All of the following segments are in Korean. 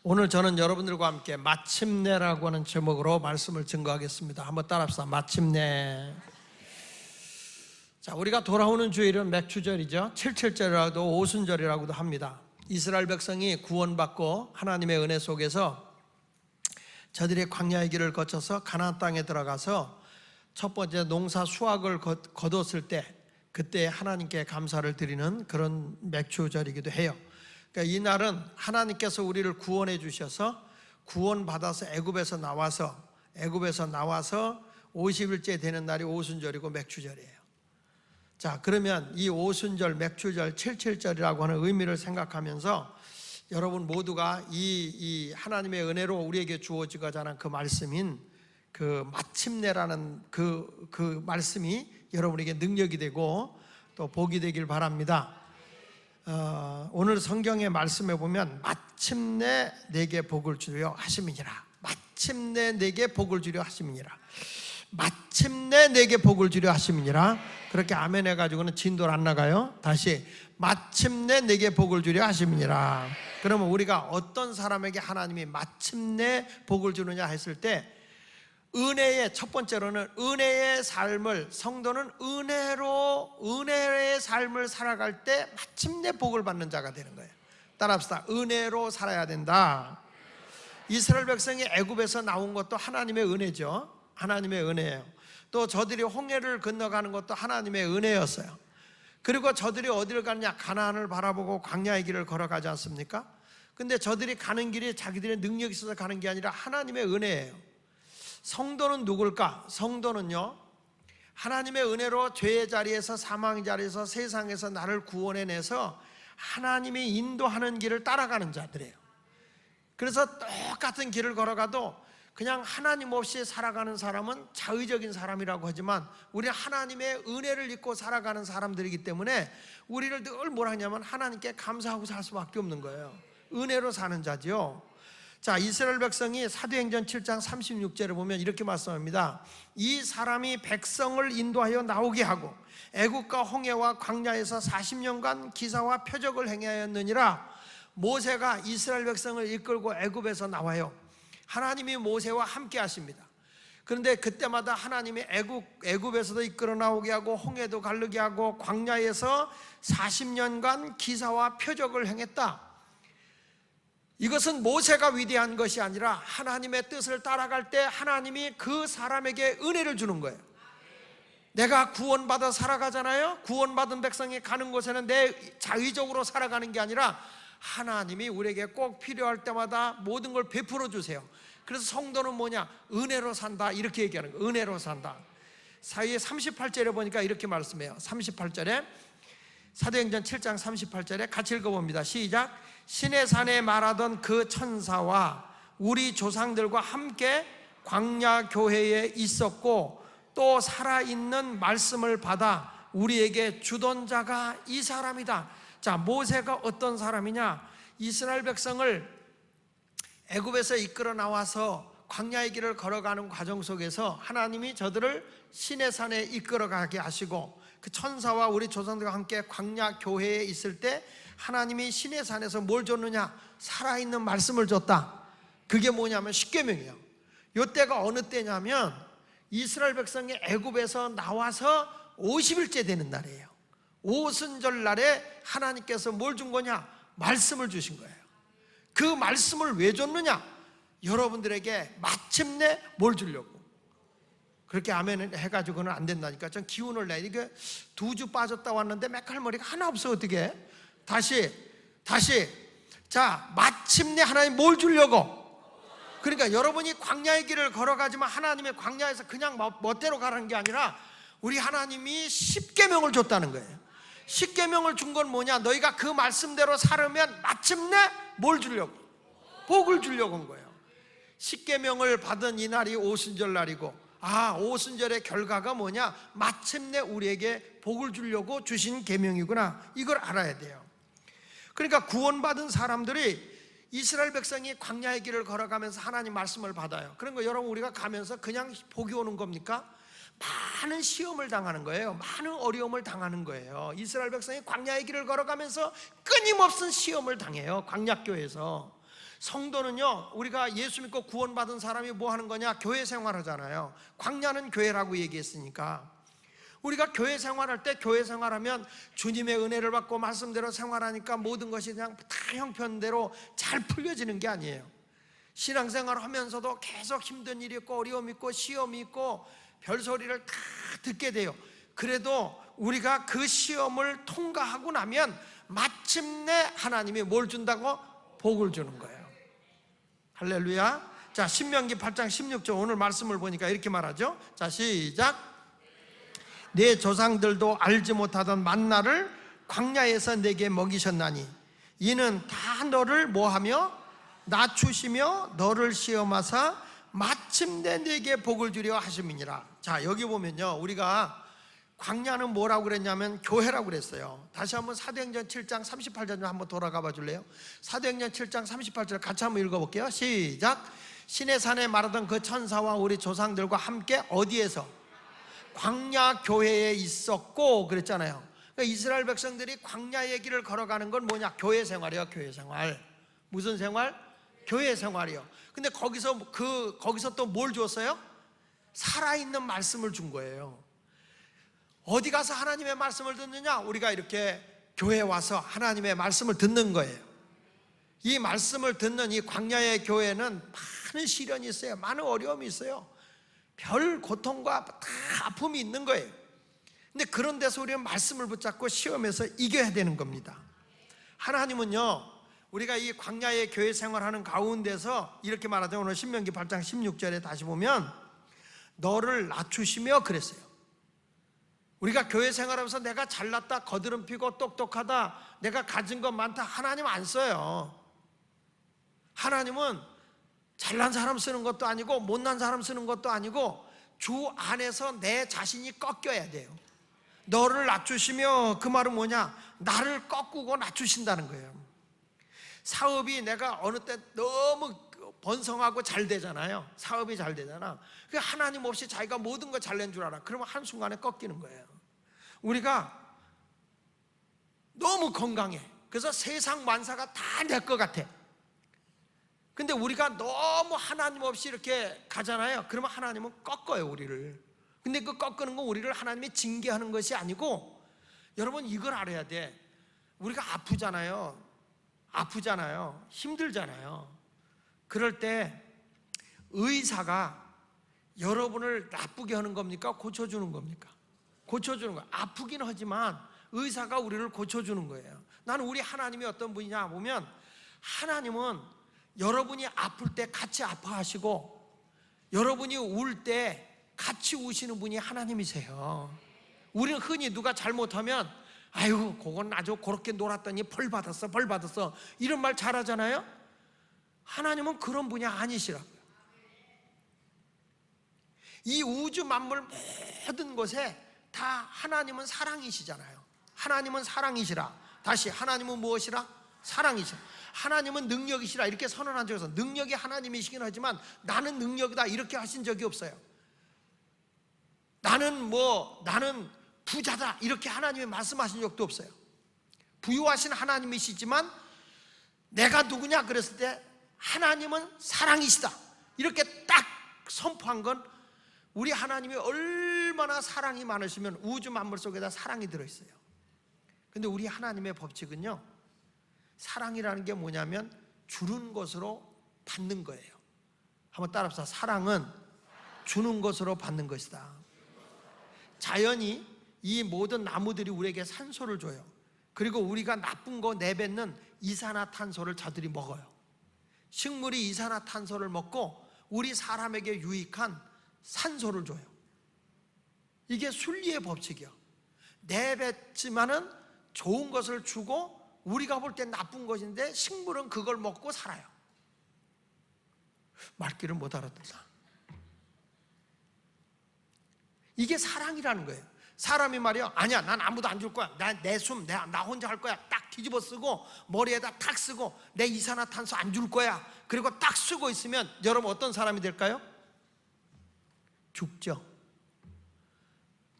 오늘 저는 여러분들과 함께 마침내라고 하는 제목으로 말씀을 증거하겠습니다. 한번 따라합시다. 마침내. 자, 우리가 돌아오는 주일은 맥추절이죠. 77절이라고도 오순절이라고도 합니다. 이스라엘 백성이 구원받고 하나님의 은혜 속에서 저들이 광야의 길을 거쳐서 가나안 땅에 들어가서 첫 번째 농사 수확을 거뒀을 때, 그때 하나님께 감사를 드리는 그런 맥추절이기도 해요. 그러니까 이 날은 하나님께서 우리를 구원해 주셔서 구원받아서 애굽에서 나와서 50일째 되는 날이 오순절이고 맥추절이에요. 자, 그러면 이 오순절, 맥추절, 77절이라고 하는 의미를 생각하면서 여러분 모두가 이 하나님의 은혜로 우리에게 주어지고자 하는 그 말씀인 그 마침내라는 그 말씀이 여러분에게 능력이 되고 또 복이 되길 바랍니다. 오늘 성경의 말씀에 보면 마침내 내게 복을 주려 하심이니라. 마침내 내게 복을 주려 하심이니라. 마침내 내게 복을 주려 하심이니라. 그렇게 아멘 해가지고는 진도를 안 나가요. 다시 마침내 내게 복을 주려 하심이니라. 그러면 우리가 어떤 사람에게 하나님이 마침내 복을 주느냐 했을 때, 은혜의 첫 번째로는 은혜의 삶을, 성도는 은혜의 삶을 살아갈 때 마침내 복을 받는 자가 되는 거예요. 따라합시다. 은혜로 살아야 된다. 이스라엘 백성이 애굽에서 나온 것도 하나님의 은혜죠. 하나님의 은혜예요. 또 저들이 홍해를 건너가는 것도 하나님의 은혜였어요. 그리고 저들이 어디를 가느냐, 가나안을 바라보고 광야의 길을 걸어가지 않습니까? 근데 저들이 가는 길이 자기들의 능력이 있어서 가는 게 아니라 하나님의 은혜예요. 성도는 누굴까? 성도는요, 하나님의 은혜로 죄의 자리에서, 사망의 자리에서, 세상에서 나를 구원해내서 하나님이 인도하는 길을 따라가는 자들이에요. 그래서 똑같은 길을 걸어가도 그냥 하나님 없이 살아가는 사람은 자의적인 사람이라고 하지만, 우리는 하나님의 은혜를 입고 살아가는 사람들이기 때문에 우리를 늘 뭐라 하냐면 하나님께 감사하고 살 수밖에 없는 거예요. 은혜로 사는 자지요. 자, 이스라엘 백성이 사도행전 7장 36절에 보면 이렇게 말씀합니다. 이 사람이 백성을 인도하여 나오게 하고 애국과 홍해와 광야에서 40년간 기사와 표적을 행하였느니라. 모세가 이스라엘 백성을 이끌고 애굽에서 나와요. 하나님이 모세와 함께 하십니다. 그런데 그때마다 하나님이 애굽에서도 이끌어 나오게 하고 홍해도 가르게 하고 광야에서 40년간 기사와 표적을 행했다. 이것은 모세가 위대한 것이 아니라 하나님의 뜻을 따라갈 때 하나님이 그 사람에게 은혜를 주는 거예요. 내가 구원받아 살아가잖아요. 구원받은 백성이 가는 곳에는 내 자의적으로 살아가는 게 아니라 하나님이 우리에게 꼭 필요할 때마다 모든 걸 베풀어 주세요. 그래서 성도는 뭐냐? 은혜로 산다, 이렇게 얘기하는 거예요. 은혜로 산다. 사이에 38절에 보니까 이렇게 말씀해요. 38절에, 사도행전 7장 38절에 같이 읽어봅니다. 시작. 시내산에 말하던 그 천사와 우리 조상들과 함께 광야 교회에 있었고 또 살아있는 말씀을 받아 우리에게 주던 자가 이 사람이다. 자, 모세가 어떤 사람이냐? 이스라엘 백성을 애굽에서 이끌어 나와서 광야의 길을 걸어가는 과정 속에서 하나님이 저들을 시내산에 이끌어 가게 하시고, 그 천사와 우리 조상들과 함께 광야 교회에 있을 때 하나님이 시내산에서 뭘 줬느냐? 살아있는 말씀을 줬다. 그게 뭐냐면 십계명이에요. 이때가 어느 때냐면 이스라엘 백성이 애굽에서 나와서 50일째 되는 날이에요. 오순절 날에 하나님께서 뭘 준 거냐? 말씀을 주신 거예요. 그 말씀을 왜 줬느냐? 여러분들에게 마침내 뭘 주려고. 그렇게 아멘 해가지고는 안 된다니까. 전 기운을 내. 이게 2주 빠졌다 왔는데 맥할머리가 하나 없어. 어떻게? 다시. 자, 마침내 하나님 뭘 주려고? 그러니까 여러분이 광야의 길을 걸어가지만 하나님의 광야에서 그냥 멋대로 가라는 게 아니라 우리 하나님이 십계명을 줬다는 거예요. 십계명을 준 건 뭐냐? 너희가 그 말씀대로 살으면 마침내 뭘 주려고? 복을 주려고 한 거예요. 십계명을 받은 이 날이 오순절 날이고, 오순절의 결과가 뭐냐? 마침내 우리에게 복을 주려고 주신 계명이구나. 이걸 알아야 돼요. 그러니까 구원받은 사람들이, 이스라엘 백성이 광야의 길을 걸어가면서 하나님 말씀을 받아요. 그런 거 여러분, 우리가 가면서 그냥 복이 오는 겁니까? 많은 시험을 당하는 거예요. 많은 어려움을 당하는 거예요. 이스라엘 백성이 광야의 길을 걸어가면서 끊임없는 시험을 당해요. 광야교에서 성도는요, 우리가 예수 믿고 구원받은 사람이 뭐 하는 거냐? 교회 생활하잖아요. 광야는 교회라고 얘기했으니까. 우리가 교회 생활할 때, 교회 생활하면 주님의 은혜를 받고 말씀대로 생활하니까 모든 것이 그냥 다 형편대로 잘 풀려지는 게 아니에요. 신앙생활 하면서도 계속 힘든 일이 있고 어려움이 있고 시험이 있고 별소리를 다 듣게 돼요. 그래도 우리가 그 시험을 통과하고 나면 마침내 하나님이 뭘 준다고? 복을 주는 거예요. 할렐루야. 자, 신명기 8장 16절 오늘 말씀을 보니까 이렇게 말하죠. 자, 시작. 내 조상들도 알지 못하던 만나를 광야에서 내게 먹이셨나니 이는 다 너를 뭐하며 낮추시며 너를 시험하사 마침내 내게 복을 주려 하심이니라. 자, 여기 보면요, 우리가 광야는 뭐라고 그랬냐면 교회라고 그랬어요. 다시 한번 사도행전 7장 38절 한번 돌아가 봐 줄래요? 사도행전 7장 38절 같이 한번 읽어볼게요. 시작. 신의 산에 말하던 그 천사와 우리 조상들과 함께 어디에서? 광야 교회에 있었고 그랬잖아요. 그러니까 이스라엘 백성들이 광야의 길을 걸어가는 건 뭐냐? 교회 생활이에요. 교회 생활. 무슨 생활? 교회 생활이요. 근데 거기서 또 뭘 줬어요? 살아있는 말씀을 준 거예요. 어디 가서 하나님의 말씀을 듣느냐? 우리가 이렇게 교회에 와서 하나님의 말씀을 듣는 거예요. 이 말씀을 듣는 이 광야의 교회는 많은 시련이 있어요. 많은 어려움이 있어요. 별 고통과 다 아픔이 있는 거예요. 근데 그런 데서 우리는 말씀을 붙잡고 시험에서 이겨야 되는 겁니다. 하나님은요, 우리가 이 광야의 교회 생활하는 가운데서 이렇게 말하죠. 오늘 신명기 8장 16절에 다시 보면 너를 낮추시며 그랬어요. 우리가 교회 생활하면서 내가 잘났다, 거드름피고 똑똑하다, 내가 가진 것 많다, 하나님 안 써요. 하나님은 잘난 사람 쓰는 것도 아니고 못난 사람 쓰는 것도 아니고 주 안에서 내 자신이 꺾여야 돼요. 너를 낮추시며 그 말은 뭐냐? 나를 꺾고 낮추신다는 거예요. 사업이 내가 어느 때 너무 번성하고 잘 되잖아요. 사업이 잘 되잖아. 하나님 없이 자기가 모든 거 잘 낸 줄 알아. 그러면 한순간에 꺾이는 거예요. 우리가 너무 건강해. 그래서 세상 만사가 다 내 것 같아. 근데 우리가 너무 하나님 없이 이렇게 가잖아요. 그러면 하나님은 꺾어요, 우리를. 근데 그 꺾는 건 우리를 하나님이 징계하는 것이 아니고, 여러분 이걸 알아야 돼. 우리가 아프잖아요. 힘들잖아요. 그럴 때 의사가 여러분을 나쁘게 하는 겁니까? 고쳐주는 겁니까? 고쳐주는 거예요. 아프긴 하지만 의사가 우리를 고쳐주는 거예요. 나는 우리 하나님이 어떤 분이냐 보면, 하나님은 여러분이 아플 때 같이 아파하시고 여러분이 울 때 같이 우시는 분이 하나님이세요. 우리는 흔히 누가 잘못하면 아이고 그건 아주 그렇게 놀았더니 벌 받았어 이런 말 잘하잖아요. 하나님은 그런 분이 아니시라고요. 이 우주 만물 모든 것에 다 하나님은 사랑이시잖아요. 하나님은 사랑이시라. 다시, 하나님은 무엇이라? 사랑이시라. 하나님은 능력이시라. 이렇게 선언한 적에서 능력이 하나님이시긴 하지만 나는 능력이다 이렇게 하신 적이 없어요. 나는 부자다 이렇게 하나님이 말씀하신 적도 없어요. 부유하신 하나님이시지만 내가 누구냐 그랬을 때 하나님은 사랑이시다 이렇게 딱 선포한 건, 우리 하나님이 얼마나 사랑이 많으시면 우주 만물 속에다 사랑이 들어있어요. 근데 우리 하나님의 법칙은요, 사랑이라는 게 뭐냐면 주는 것으로 받는 거예요. 한번 따라합시다. 사랑은 주는 것으로 받는 것이다. 자연이, 이 모든 나무들이 우리에게 산소를 줘요. 그리고 우리가 나쁜 거 내뱉는 이산화탄소를 저들이 먹어요. 식물이 이산화탄소를 먹고 우리 사람에게 유익한 산소를 줘요. 이게 순리의 법칙이요. 내뱉지만은 좋은 것을 주고 우리가 볼 때 나쁜 것인데 식물은 그걸 먹고 살아요. 말귀를 못 알아듣나? 이게 사랑이라는 거예요. 사람이 말이야, 아니야 난 아무도 안 줄 거야, 나 혼자 할 거야, 딱 뒤집어 쓰고 머리에다 탁 쓰고 내 이산화탄소 안 줄 거야, 그리고 딱 쓰고 있으면 여러분 어떤 사람이 될까요? 죽죠.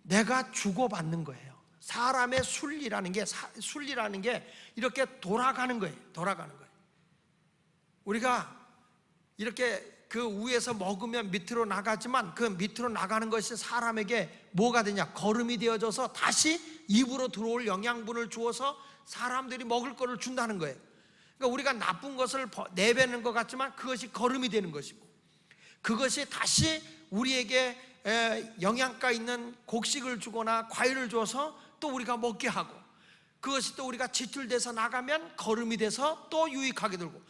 내가 주고받는 거예요. 사람의 순리라는 게 이렇게 돌아가는 거예요. 우리가 이렇게 그 위에서 먹으면 밑으로 나가지만 그 밑으로 나가는 것이 사람에게 뭐가 되냐? 거름이 되어져서 다시 입으로 들어올 영양분을 주어서 사람들이 먹을 거를 준다는 거예요. 그러니까 우리가 나쁜 것을 내뱉는 것 같지만 그것이 거름이 되는 것이고, 그것이 다시 우리에게 영양가 있는 곡식을 주거나 과일을 줘서 또 우리가 먹게 하고, 그것이 또 우리가 지출돼서 나가면 거름이 돼서 또 유익하게 되고.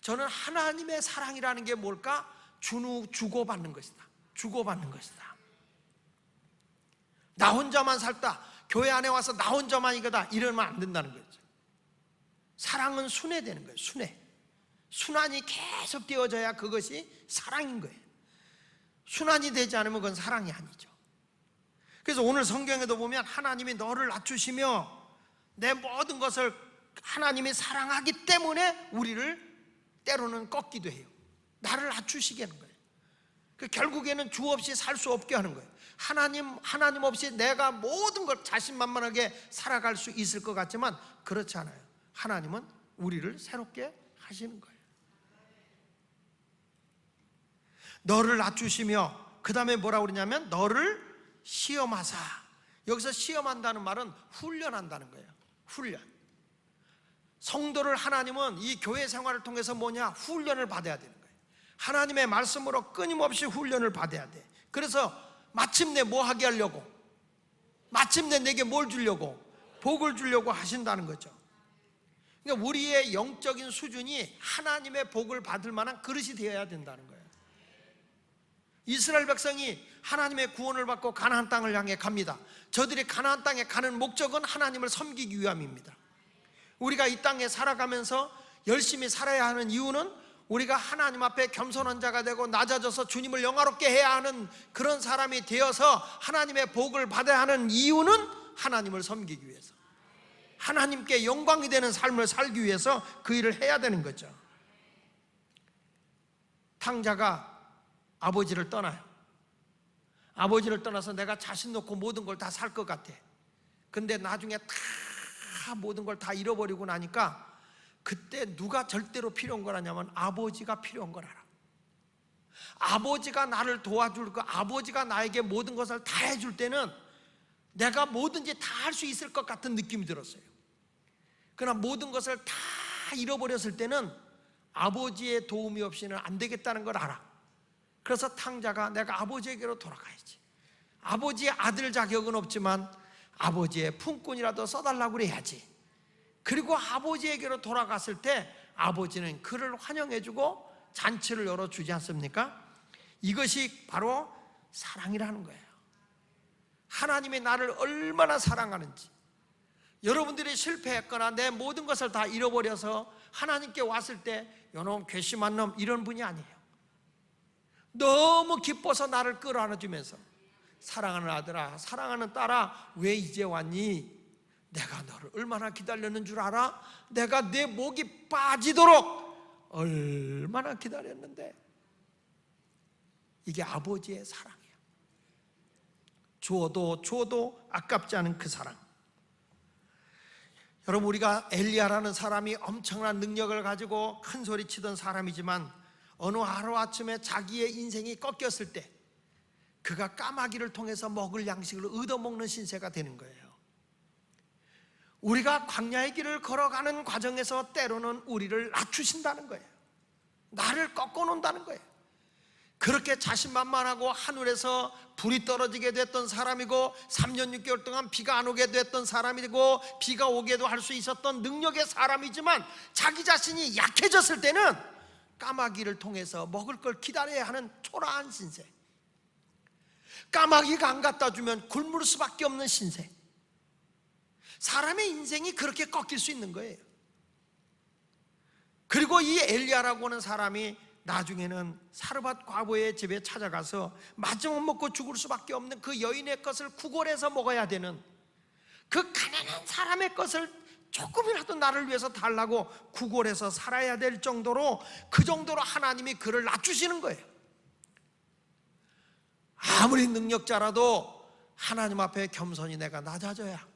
저는 하나님의 사랑이라는 게 뭘까? 주고받는 것이다. 주고받는 것이다. 나 혼자만 살다, 교회 안에 와서 나 혼자만 이거다, 이러면 안 된다는 거죠. 사랑은 순회되는 거예요. 순환이 계속 되어져야 그것이 사랑인 거예요. 순환이 되지 않으면 그건 사랑이 아니죠. 그래서 오늘 성경에도 보면 하나님이 너를 낮추시며 내 모든 것을, 하나님이 사랑하기 때문에 우리를 때로는 꺾기도 해요. 나를 낮추시게 하는 거예요. 결국에는 주 없이 살 수 없게 하는 거예요. 하나님 없이 내가 모든 걸 자신만만하게 살아갈 수 있을 것 같지만 그렇지 않아요. 하나님은 우리를 새롭게 하시는 거예요. 너를 낮추시며, 그 다음에 뭐라고 그러냐면 너를 시험하사. 여기서 시험한다는 말은 훈련한다는 거예요. 훈련. 성도를 하나님은 이 교회 생활을 통해서 뭐냐? 훈련을 받아야 되는 거예요. 하나님의 말씀으로 끊임없이 훈련을 받아야 돼. 그래서 마침내 뭐 하게 하려고? 마침내 내게 뭘 주려고? 복을 주려고 하신다는 거죠. 그러니까 우리의 영적인 수준이 하나님의 복을 받을 만한 그릇이 되어야 된다는 거예요. 이스라엘 백성이 하나님의 구원을 받고 가나안 땅을 향해 갑니다. 저들이 가나안 땅에 가는 목적은 하나님을 섬기기 위함입니다. 우리가 이 땅에 살아가면서 열심히 살아야 하는 이유는 우리가 하나님 앞에 겸손한 자가 되고 낮아져서 주님을 영화롭게 해야 하는 그런 사람이 되어서 하나님의 복을 받아야 하는 이유는 하나님을 섬기기 위해서, 하나님께 영광이 되는 삶을 살기 위해서 그 일을 해야 되는 거죠. 탕자가 아버지를 떠나요. 아버지를 떠나서 내가 자신 놓고 모든 걸 다 살 것 같아. 근데 나중에 다 모든 걸 다 잃어버리고 나니까 그때 누가 절대로 필요한 거라냐면 아버지가 필요한 걸 알아. 아버지가 나를 도와줄 거, 아버지가 나에게 모든 것을 다 해줄 때는 내가 뭐든지 다 할 수 있을 것 같은 느낌이 들었어요. 그러나 모든 것을 다 잃어버렸을 때는 아버지의 도움이 없이는 안 되겠다는 걸 알아. 그래서 탕자가 내가 아버지에게로 돌아가야지. 아버지의 아들 자격은 없지만 아버지의 품꾼이라도 써달라고 그래야지. 그리고 아버지에게로 돌아갔을 때 아버지는 그를 환영해주고 잔치를 열어주지 않습니까? 이것이 바로 사랑이라는 거예요. 하나님이 나를 얼마나 사랑하는지. 여러분들이 실패했거나 내 모든 것을 다 잃어버려서 하나님께 왔을 때 요놈 괘씸한 놈, 이런 분이 아니에요. 너무 기뻐서 나를 끌어안아주면서 사랑하는 아들아, 사랑하는 딸아, 왜 이제 왔니? 내가 너를 얼마나 기다렸는 줄 알아? 내가 내 목이 빠지도록 얼마나 기다렸는데. 이게 아버지의 사랑이에요. 주어도 아깝지 않은 그 사랑. 여러분, 우리가 엘리야라는 사람이 엄청난 능력을 가지고 큰 소리 치던 사람이지만 어느 하루아침에 자기의 인생이 꺾였을 때 그가 까마귀를 통해서 먹을 양식을 얻어먹는 신세가 되는 거예요. 우리가 광야의 길을 걸어가는 과정에서 때로는 우리를 낮추신다는 거예요. 나를 꺾어놓는다는 거예요. 그렇게 자신만만하고 하늘에서 불이 떨어지게 됐던 사람이고 3년 6개월 동안 비가 안 오게 됐던 사람이고 비가 오게도 할 수 있었던 능력의 사람이지만 자기 자신이 약해졌을 때는 까마귀를 통해서 먹을 걸 기다려야 하는 초라한 신세, 까마귀가 안 갖다 주면 굶을 수밖에 없는 신세. 사람의 인생이 그렇게 꺾일 수 있는 거예요. 그리고 이 엘리야라고 하는 사람이 나중에는 사르밧 과부의 집에 찾아가서 마지막 먹고 죽을 수밖에 없는 그 여인의 것을 구걸해서 먹어야 되는 그 가난한 사람의 것을 조금이라도 나를 위해서 달라고 구걸해서 살아야 될 정도로, 그 정도로 하나님이 그를 낮추시는 거예요. 아무리 능력자라도 하나님 앞에 겸손히 내가 낮아져야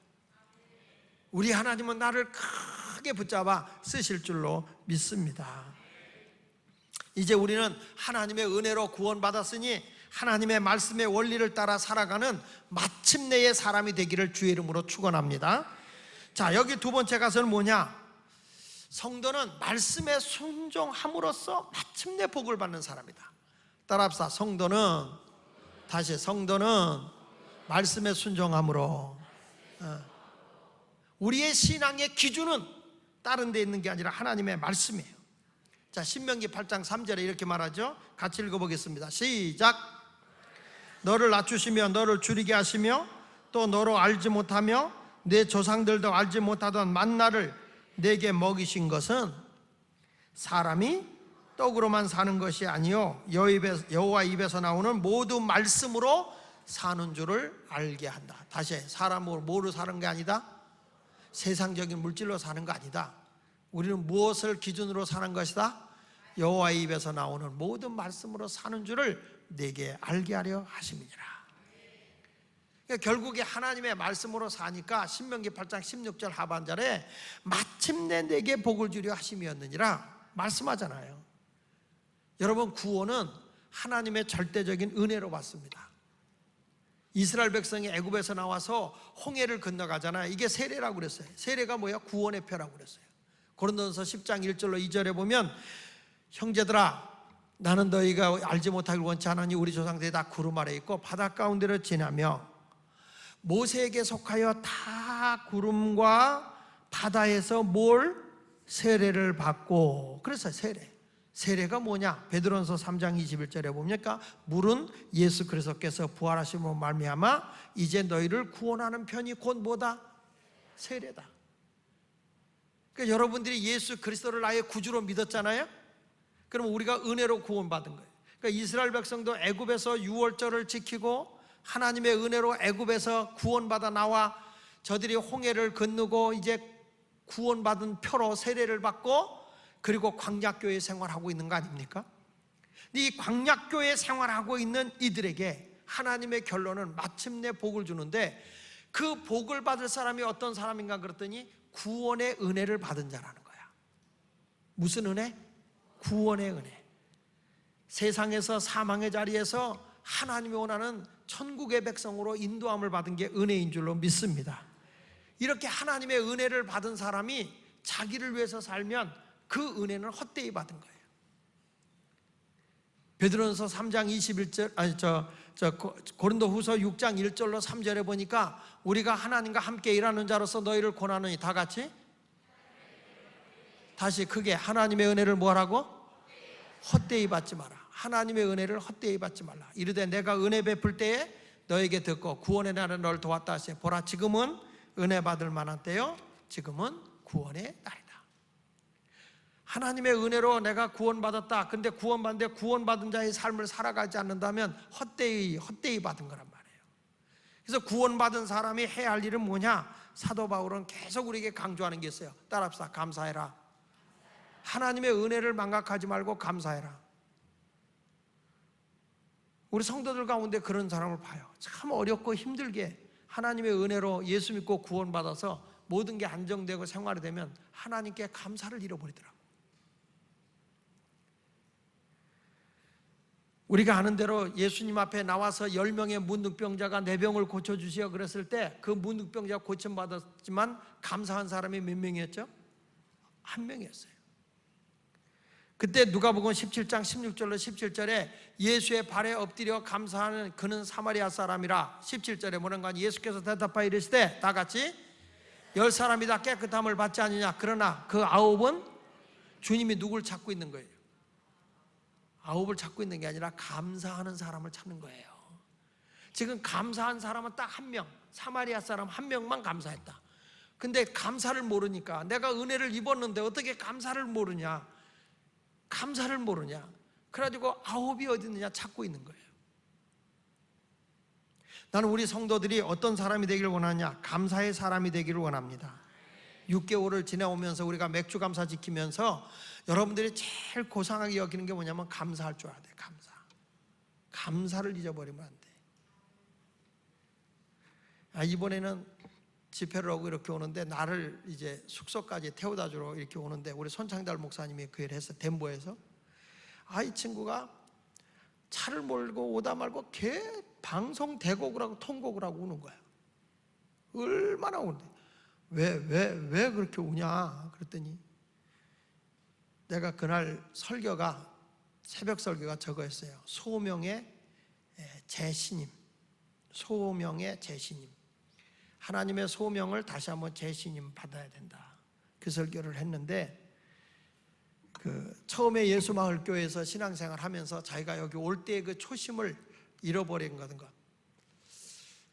우리 하나님은 나를 크게 붙잡아 쓰실 줄로 믿습니다. 이제 우리는 하나님의 은혜로 구원받았으니 하나님의 말씀의 원리를 따라 살아가는 마침내의 사람이 되기를 주의 이름으로 축원합니다. 자, 여기 두 번째 가서는 뭐냐? 성도는 말씀에 순종함으로써 마침내 복을 받는 사람이다. 따라합시다. 성도는 말씀에 순종함으로. 우리의 신앙의 기준은 다른 데 있는 게 아니라 하나님의 말씀이에요. 자, 신명기 8장 3절에 이렇게 말하죠. 같이 읽어보겠습니다. 시작. 너를 낮추시며 너를 줄이게 하시며 또 너로 알지 못하며 내 조상들도 알지 못하던 만나를 내게 먹이신 것은 사람이 떡으로만 사는 것이 아니요 여호와 입에서 나오는 모든 말씀으로 사는 줄을 알게 한다. 다시, 사람으로 뭐로 사는 게 아니다? 세상적인 물질로 사는 거 아니다. 우리는 무엇을 기준으로 사는 것이다? 여호와의 입에서 나오는 모든 말씀으로 사는 줄을 내게 알게 하려 하심이니라. 그러니까 결국에 하나님의 말씀으로 사니까 신명기 8장 16절 하반절에 마침내 내게 복을 주려 하심이었느니라 말씀하잖아요. 여러분, 구원은 하나님의 절대적인 은혜로 받습니다. 이스라엘 백성이 애굽에서 나와서 홍해를 건너가잖아요. 이게 세례라고 그랬어요. 세례가 뭐야? 구원의 표라고 그랬어요. 고린도전서 10장 1절로 2절에 보면 형제들아, 나는 너희가 알지 못하길 원치 않으니 우리 조상들이 다 구름 아래 있고 바다 가운데로 지나며 모세에게 속하여 다 구름과 바다에서 뭘? 세례를 받고. 그래서 세례가 뭐냐? 베드로전서 3장 21절에 보니까 물은 예수 그리스도께서 부활하심으로 말미암아 이제 너희를 구원하는 편이 곧 뭐다? 세례다. 그러니까 여러분들이 예수 그리스도를 나의 구주로 믿었잖아요. 그럼 우리가 은혜로 구원받은 거예요. 그러니까 이스라엘 백성도 애굽에서 유월절을 지키고 하나님의 은혜로 애굽에서 구원받아 나와 저들이 홍해를 건너고 이제 구원받은 표로 세례를 받고 그리고 광야교회 생활하고 있는 거 아닙니까? 이 광야교회 생활하고 있는 이들에게 하나님의 결론은 마침내 복을 주는데 그 복을 받을 사람이 어떤 사람인가 그랬더니 구원의 은혜를 받은 자라는 거야. 무슨 은혜? 구원의 은혜. 세상에서 사망의 자리에서 하나님이 원하는 천국의 백성으로 인도함을 받은 게 은혜인 줄로 믿습니다. 이렇게 하나님의 은혜를 받은 사람이 자기를 위해서 살면 그 은혜는 헛되이 받은 거예요. 베드로전서 3장 21절 고린도후서 6장 1절로 3절에 보니까 우리가 하나님과 함께 일하는 자로서 너희를 권하노니 다 같이 다시 크게 하나님의 은혜를 뭐하라고? 헛되이 받지 마라. 하나님의 은혜를 헛되이 받지 말라. 이르되 내가 은혜 베풀 때에 너에게 듣고 구원의 날에 너를 도왔다 하시니 보라 지금은 은혜 받을 만한 때요 지금은 구원의 날이다. 하나님의 은혜로 내가 구원받았다. 근데 구원받는데 구원받은 자의 삶을 살아가지 않는다면 헛되이 받은 거란 말이에요. 그래서 구원받은 사람이 해야 할 일은 뭐냐? 사도 바울은 계속 우리에게 강조하는 게 있어요. 따라합시다. 감사해라. 하나님의 은혜를 망각하지 말고 감사해라. 우리 성도들 가운데 그런 사람을 봐요. 참 어렵고 힘들게 하나님의 은혜로 예수 믿고 구원받아서 모든 게 안정되고 생활이 되면 하나님께 감사를 잃어버리더라고요. 우리가 아는 대로 예수님 앞에 나와서 10명의 문둥병자가 내 병을 고쳐주시오 그랬을 때 그 문둥병자가 고침받았지만 감사한 사람이 몇 명이었죠? 한 명이었어요. 그때 누가복음 17장 16절로 17절에 예수의 발에 엎드려 감사하는 그는 사마리아 사람이라. 17절에 뭐는가? 예수께서 대답하여 이르시되 다 같이 10사람이 다 깨끗함을 받지 않느냐? 그러나 그 9은 주님이 누굴 찾고 있는 거예요? 9을 찾고 있는 게 아니라 감사하는 사람을 찾는 거예요. 지금 감사한 사람은 딱 한 명, 사마리아 사람 한 명만 감사했다. 근데 감사를 모르니까 내가 은혜를 입었는데 어떻게 감사를 모르냐? 감사를 모르냐? 그래가지고 9이 어디 있느냐 찾고 있는 거예요. 나는 우리 성도들이 어떤 사람이 되기를 원하냐? 감사의 사람이 되기를 원합니다. 6개월을 지내오면서 우리가 맥주 감사 지키면서 여러분들이 제일 고상하게 여기는 게 뭐냐면 감사할 줄 알아야 돼. 감사를 잊어버리면 안 돼. 이번에는 집회를 하고 이렇게 오는데 나를 이제 숙소까지 태워다 주러 이렇게 오는데 우리 손창달 목사님이 그 일을 했어요. 덴버에서. 이 친구가 차를 몰고 오다 말고 방송 대곡을 하고 통곡을 하고 우는 거야. 얼마나 우는데. 왜 그렇게 우냐 그랬더니 내가 그날 새벽 설교가 저거였어요. 소명의 재신임. 소명의 재신임. 하나님의 소명을 다시 한번 재신임 받아야 된다. 그 설교를 했는데, 처음에 예수마을교회에서 신앙생활 하면서 자기가 여기 올 때의 그 초심을 잃어버린 거든가.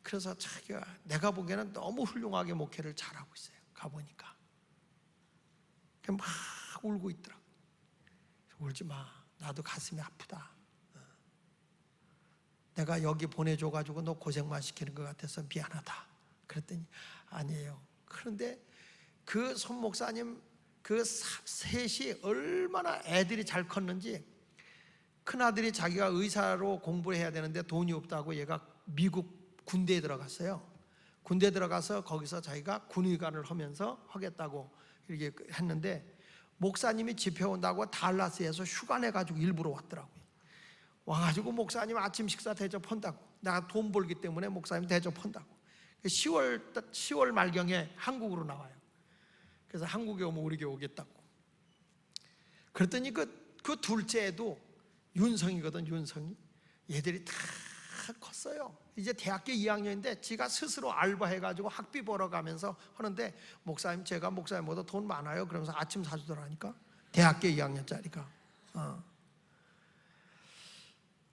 그래서 자기가 내가 보기에는 너무 훌륭하게 목회를 잘하고 있어요. 가보니까 막 울고 있더라고. 울지 마. 나도 가슴이 아프다. 내가 여기 보내줘가지고 너 고생만 시키는 것 같아서 미안하다. 그랬더니 아니에요. 그런데 그 손 목사님 그 셋이 얼마나 애들이 잘 컸는지, 큰아들이 자기가 의사로 공부를 해야 되는데 돈이 없다고 얘가 미국 군대에 들어갔어요. 군대에 들어가서 거기서 자기가 군의관을 하면서 하겠다고 이렇게 했는데, 목사님이 집회 온다고 달라스에서 휴가 내가지고 일부러 왔더라고요. 와가지고 목사님 아침 식사 대접한다고. 내가 돈 벌기 때문에 목사님 대접한다고. 10월 말경에 한국으로 나와요. 그래서 한국에 오면 우리 교회 오겠다고. 그랬더니 그 둘째 애도 윤성이거든. 윤성이. 얘들이 다 컸어요. 이제 대학교 2학년인데 지가 스스로 알바해가지고 학비 벌어가면서 하는데, 목사님 제가 목사님보다 돈 많아요 그러면서 아침 사주더라니까. 대학교 2학년짜리가.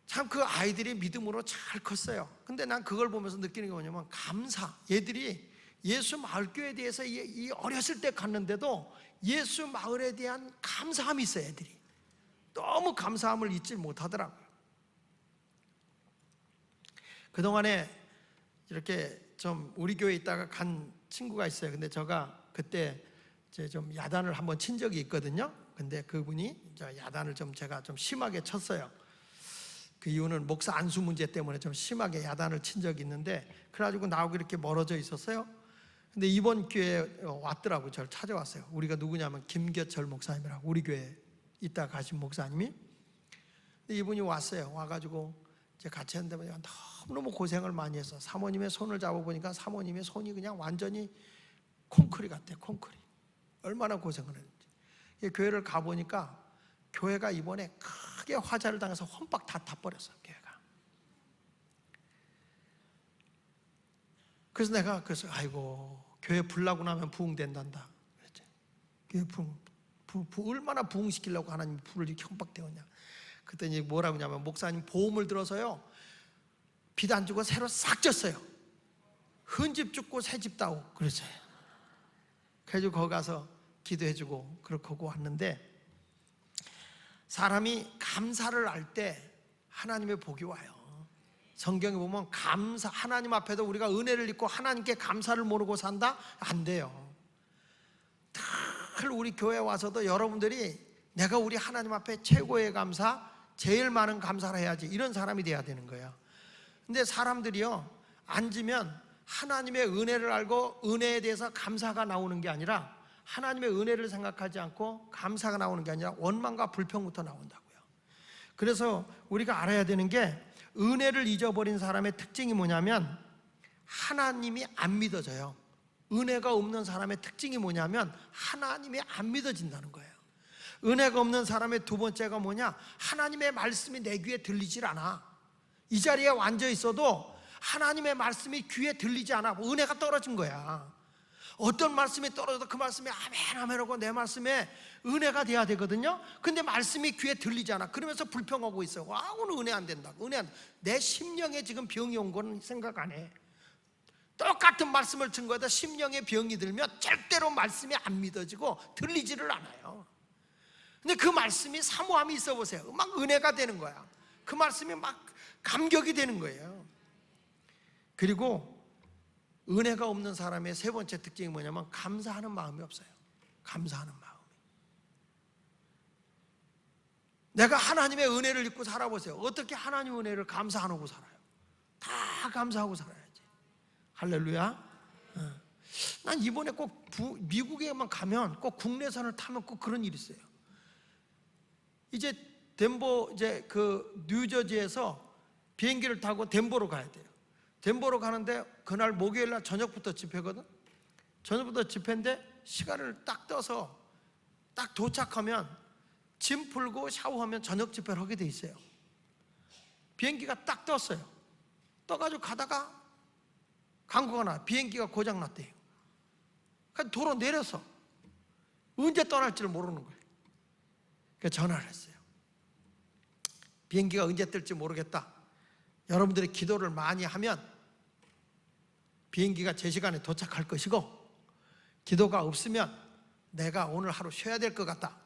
참 그 아이들이 믿음으로 잘 컸어요. 근데 난 그걸 보면서 느끼는 게 뭐냐면 감사. 얘들이 예수 마을교회에 대해서 이 어렸을 때 갔는데도 예수 마을에 대한 감사함이 있어요. 애들이 너무 감사함을 잊지 못하더라고요. 그동안에 이렇게 좀 우리 교회에 있다가 간 친구가 있어요. 근데 제가 그때 이제 좀 야단을 한번 친 적이 있거든요. 근데 그분이 야단을 제가 좀 심하게 쳤어요. 그 이유는 목사 안수 문제 때문에 좀 심하게 야단을 친 적이 있는데, 그래가지고 나하고 이렇게 멀어져 있었어요. 근데 이번 기회에 왔더라고요. 저를 찾아왔어요. 우리가 누구냐면 김겨철 목사님이라고 우리 교회에 있다 가신 목사님이. 근데 이분이 왔어요. 와가지고 이제 같이 했는데 너무너무 고생을 많이 해서 사모님의 손을 잡아보니까 사모님의 손이 그냥 완전히 콘크리 같아요. 콘크리. 얼마나 고생을 했는지. 교회를 가보니까 교회가 이번에 크게 화재를 당해서 혼박 다 타버렸어요. 교회가. 그래서 내가 아이고 교회 불나고 나면 부흥된단다 그랬지. 교회 얼마나 부흥시키려고 하나님이 불을 이렇게 혼박되었냐. 그랬더니 뭐라고 하냐면 목사님 보험을 들어서요 빚 안 주고 새로 싹 졌어요. 헌집 죽고 새집 따오 그랬어요. 그래가지고 거기 가서 기도해주고 그렇게 하고 왔는데, 사람이 감사를 할 때 하나님의 복이 와요. 성경에 보면 감사, 하나님 앞에도 우리가 은혜를 입고 하나님께 감사를 모르고 산다? 안 돼요. 늘 우리 교회 와서도 여러분들이 내가 우리 하나님 앞에 최고의 감사, 제일 많은 감사를 해야지, 이런 사람이 돼야 되는 거예요. 근데 사람들이요 앉으면 하나님의 은혜를 알고 은혜에 대해서 감사가 나오는 게 아니라, 하나님의 은혜를 생각하지 않고 감사가 나오는 게 아니라 원망과 불평부터 나온다고요. 그래서 우리가 알아야 되는 게, 은혜를 잊어버린 사람의 특징이 뭐냐면 하나님이 안 믿어져요. 은혜가 없는 사람의 특징이 뭐냐면 하나님이 안 믿어진다는 거예요. 은혜가 없는 사람의 두 번째가 뭐냐? 하나님의 말씀이 내 귀에 들리질 않아. 이 자리에 앉아 있어도 하나님의 말씀이 귀에 들리지 않아. 은혜가 떨어진 거야. 어떤 말씀이 떨어져도 그 말씀이 아멘 아멘 하고 내 말씀에 은혜가 돼야 되거든요. 근데 말씀이 귀에 들리지 않아. 그러면서 불평하고 있어요. 와, 오늘 은혜 안 된다고. 은혜 안 돼. 내 심령에 지금 병이 온 건 생각 안 해. 똑같은 말씀을 증거하다 심령에 병이 들면 절대로 말씀이 안 믿어지고 들리지를 않아요. 근데 그 말씀이 사모함이 있어 보세요. 막 은혜가 되는 거야. 그 말씀이 막 감격이 되는 거예요. 그리고 은혜가 없는 사람의 세 번째 특징이 뭐냐면 감사하는 마음이 없어요. 감사하는 마음이. 내가 하나님의 은혜를 입고 살아보세요. 어떻게 하나님의 은혜를 감사 안 하고 살아요? 다 감사하고 살아야지. 할렐루야. 난 이번에 꼭 미국에만 가면 꼭 국내선을 타면 꼭 그런 일이 있어요. 이제 덴버 이제 그 뉴저지에서 비행기를 타고 덴버로 가야 돼요. 덴버로 가는데 그날 목요일 날 저녁부터 집회거든. 저녁부터 집회인데 시간을 딱 떠서 딱 도착하면 짐 풀고 샤워하면 저녁 집회를 하게 돼 있어요. 비행기가 딱 떴어요. 떠가지고 가다가 광고가 나. 비행기가 고장 났대요. 그래서 도로 내려서 언제 떠날지를 모르는 거예요. 그래서 전화를 했어요. 비행기가 언제 뜰지 모르겠다. 여러분들이 기도를 많이 하면 비행기가 제 시간에 도착할 것이고, 기도가 없으면 내가 오늘 하루 쉬어야 될 것 같다.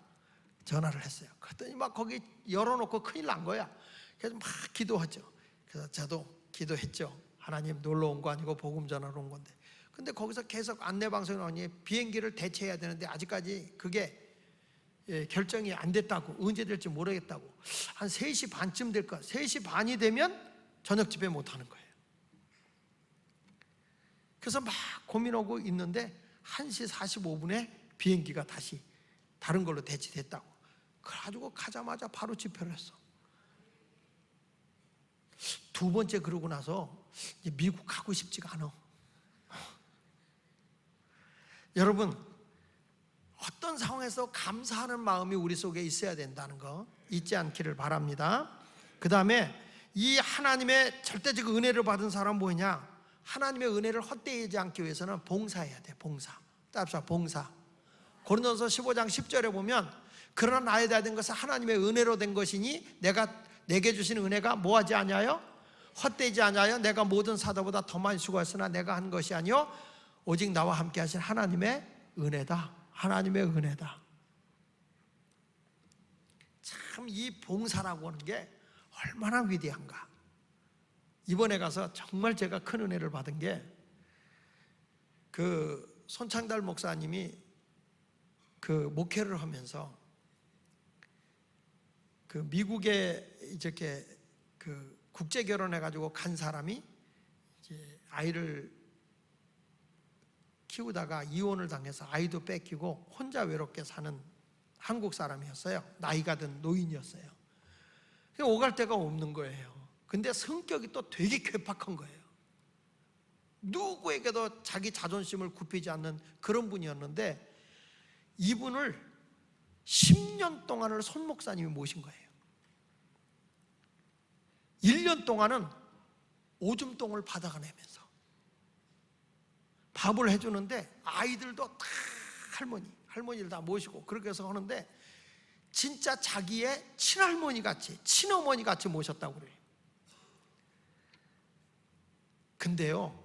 전화를 했어요. 그랬더니 막 거기 열어놓고 큰일 난 거야. 그래서 막 기도하죠. 그래서 저도 기도했죠. 하나님 놀러 온 거 아니고 복음 전하러 온 건데. 근데 거기서 계속 안내방송이 나오니 비행기를 대체해야 되는데 아직까지 그게 결정이 안 됐다고, 언제 될지 모르겠다고. 한 3시 반쯤 될 거야. 3시 반이 되면 저녁 집회 못 하는 거예요. 그래서 막 고민하고 있는데 1시 45분에 비행기가 다시 다른 걸로 대체됐다고. 그래가지고 가자마자 바로 집회를 했어. 두 번째 그러고 나서 이제 미국 가고 싶지가 않아. 여러분, 어떤 상황에서 감사하는 마음이 우리 속에 있어야 된다는 거 잊지 않기를 바랍니다. 그 다음에 이 하나님의 절대적 은혜를 받은 사람은 뭐냐? 하나님의 은혜를 헛되이지 않기 위해서는 봉사해야 돼. 봉사. 따라서 봉사. 고린도서 15장 10절에 보면 그러나 나에 대한 것은 하나님의 은혜로 된 것이니 내게 주신 은혜가 뭐하지 아니하여? 헛되지 아니하여 내가 모든 사도보다 더 많이 수고했으나 내가 한 것이 아니요 오직 나와 함께 하신 하나님의 은혜다. 하나님의 은혜다. 참 이 봉사라고 하는 게 얼마나 위대한가. 이번에 가서 정말 제가 큰 은혜를 받은 게 그 손창달 목사님이 그 목회를 하면서 그 미국에 이렇게 그 국제 결혼해가지고 간 사람이 이제 아이를 키우다가 이혼을 당해서 아이도 뺏기고 혼자 외롭게 사는 한국 사람이었어요. 나이가 든 노인이었어요. 오갈 데가 없는 거예요. 근데 성격이 또 되게 괴팍한 거예요. 누구에게도 자기 자존심을 굽히지 않는 그런 분이었는데 이분을 10년 동안을 손 목사님이 모신 거예요. 1년 동안은 오줌똥을 바다가 내면서 밥을 해주는데 아이들도 다 할머니를 다 모시고 그렇게 해서 하는데 진짜 자기의 친할머니 같이, 친어머니 같이 모셨다고 그래요. 근데요,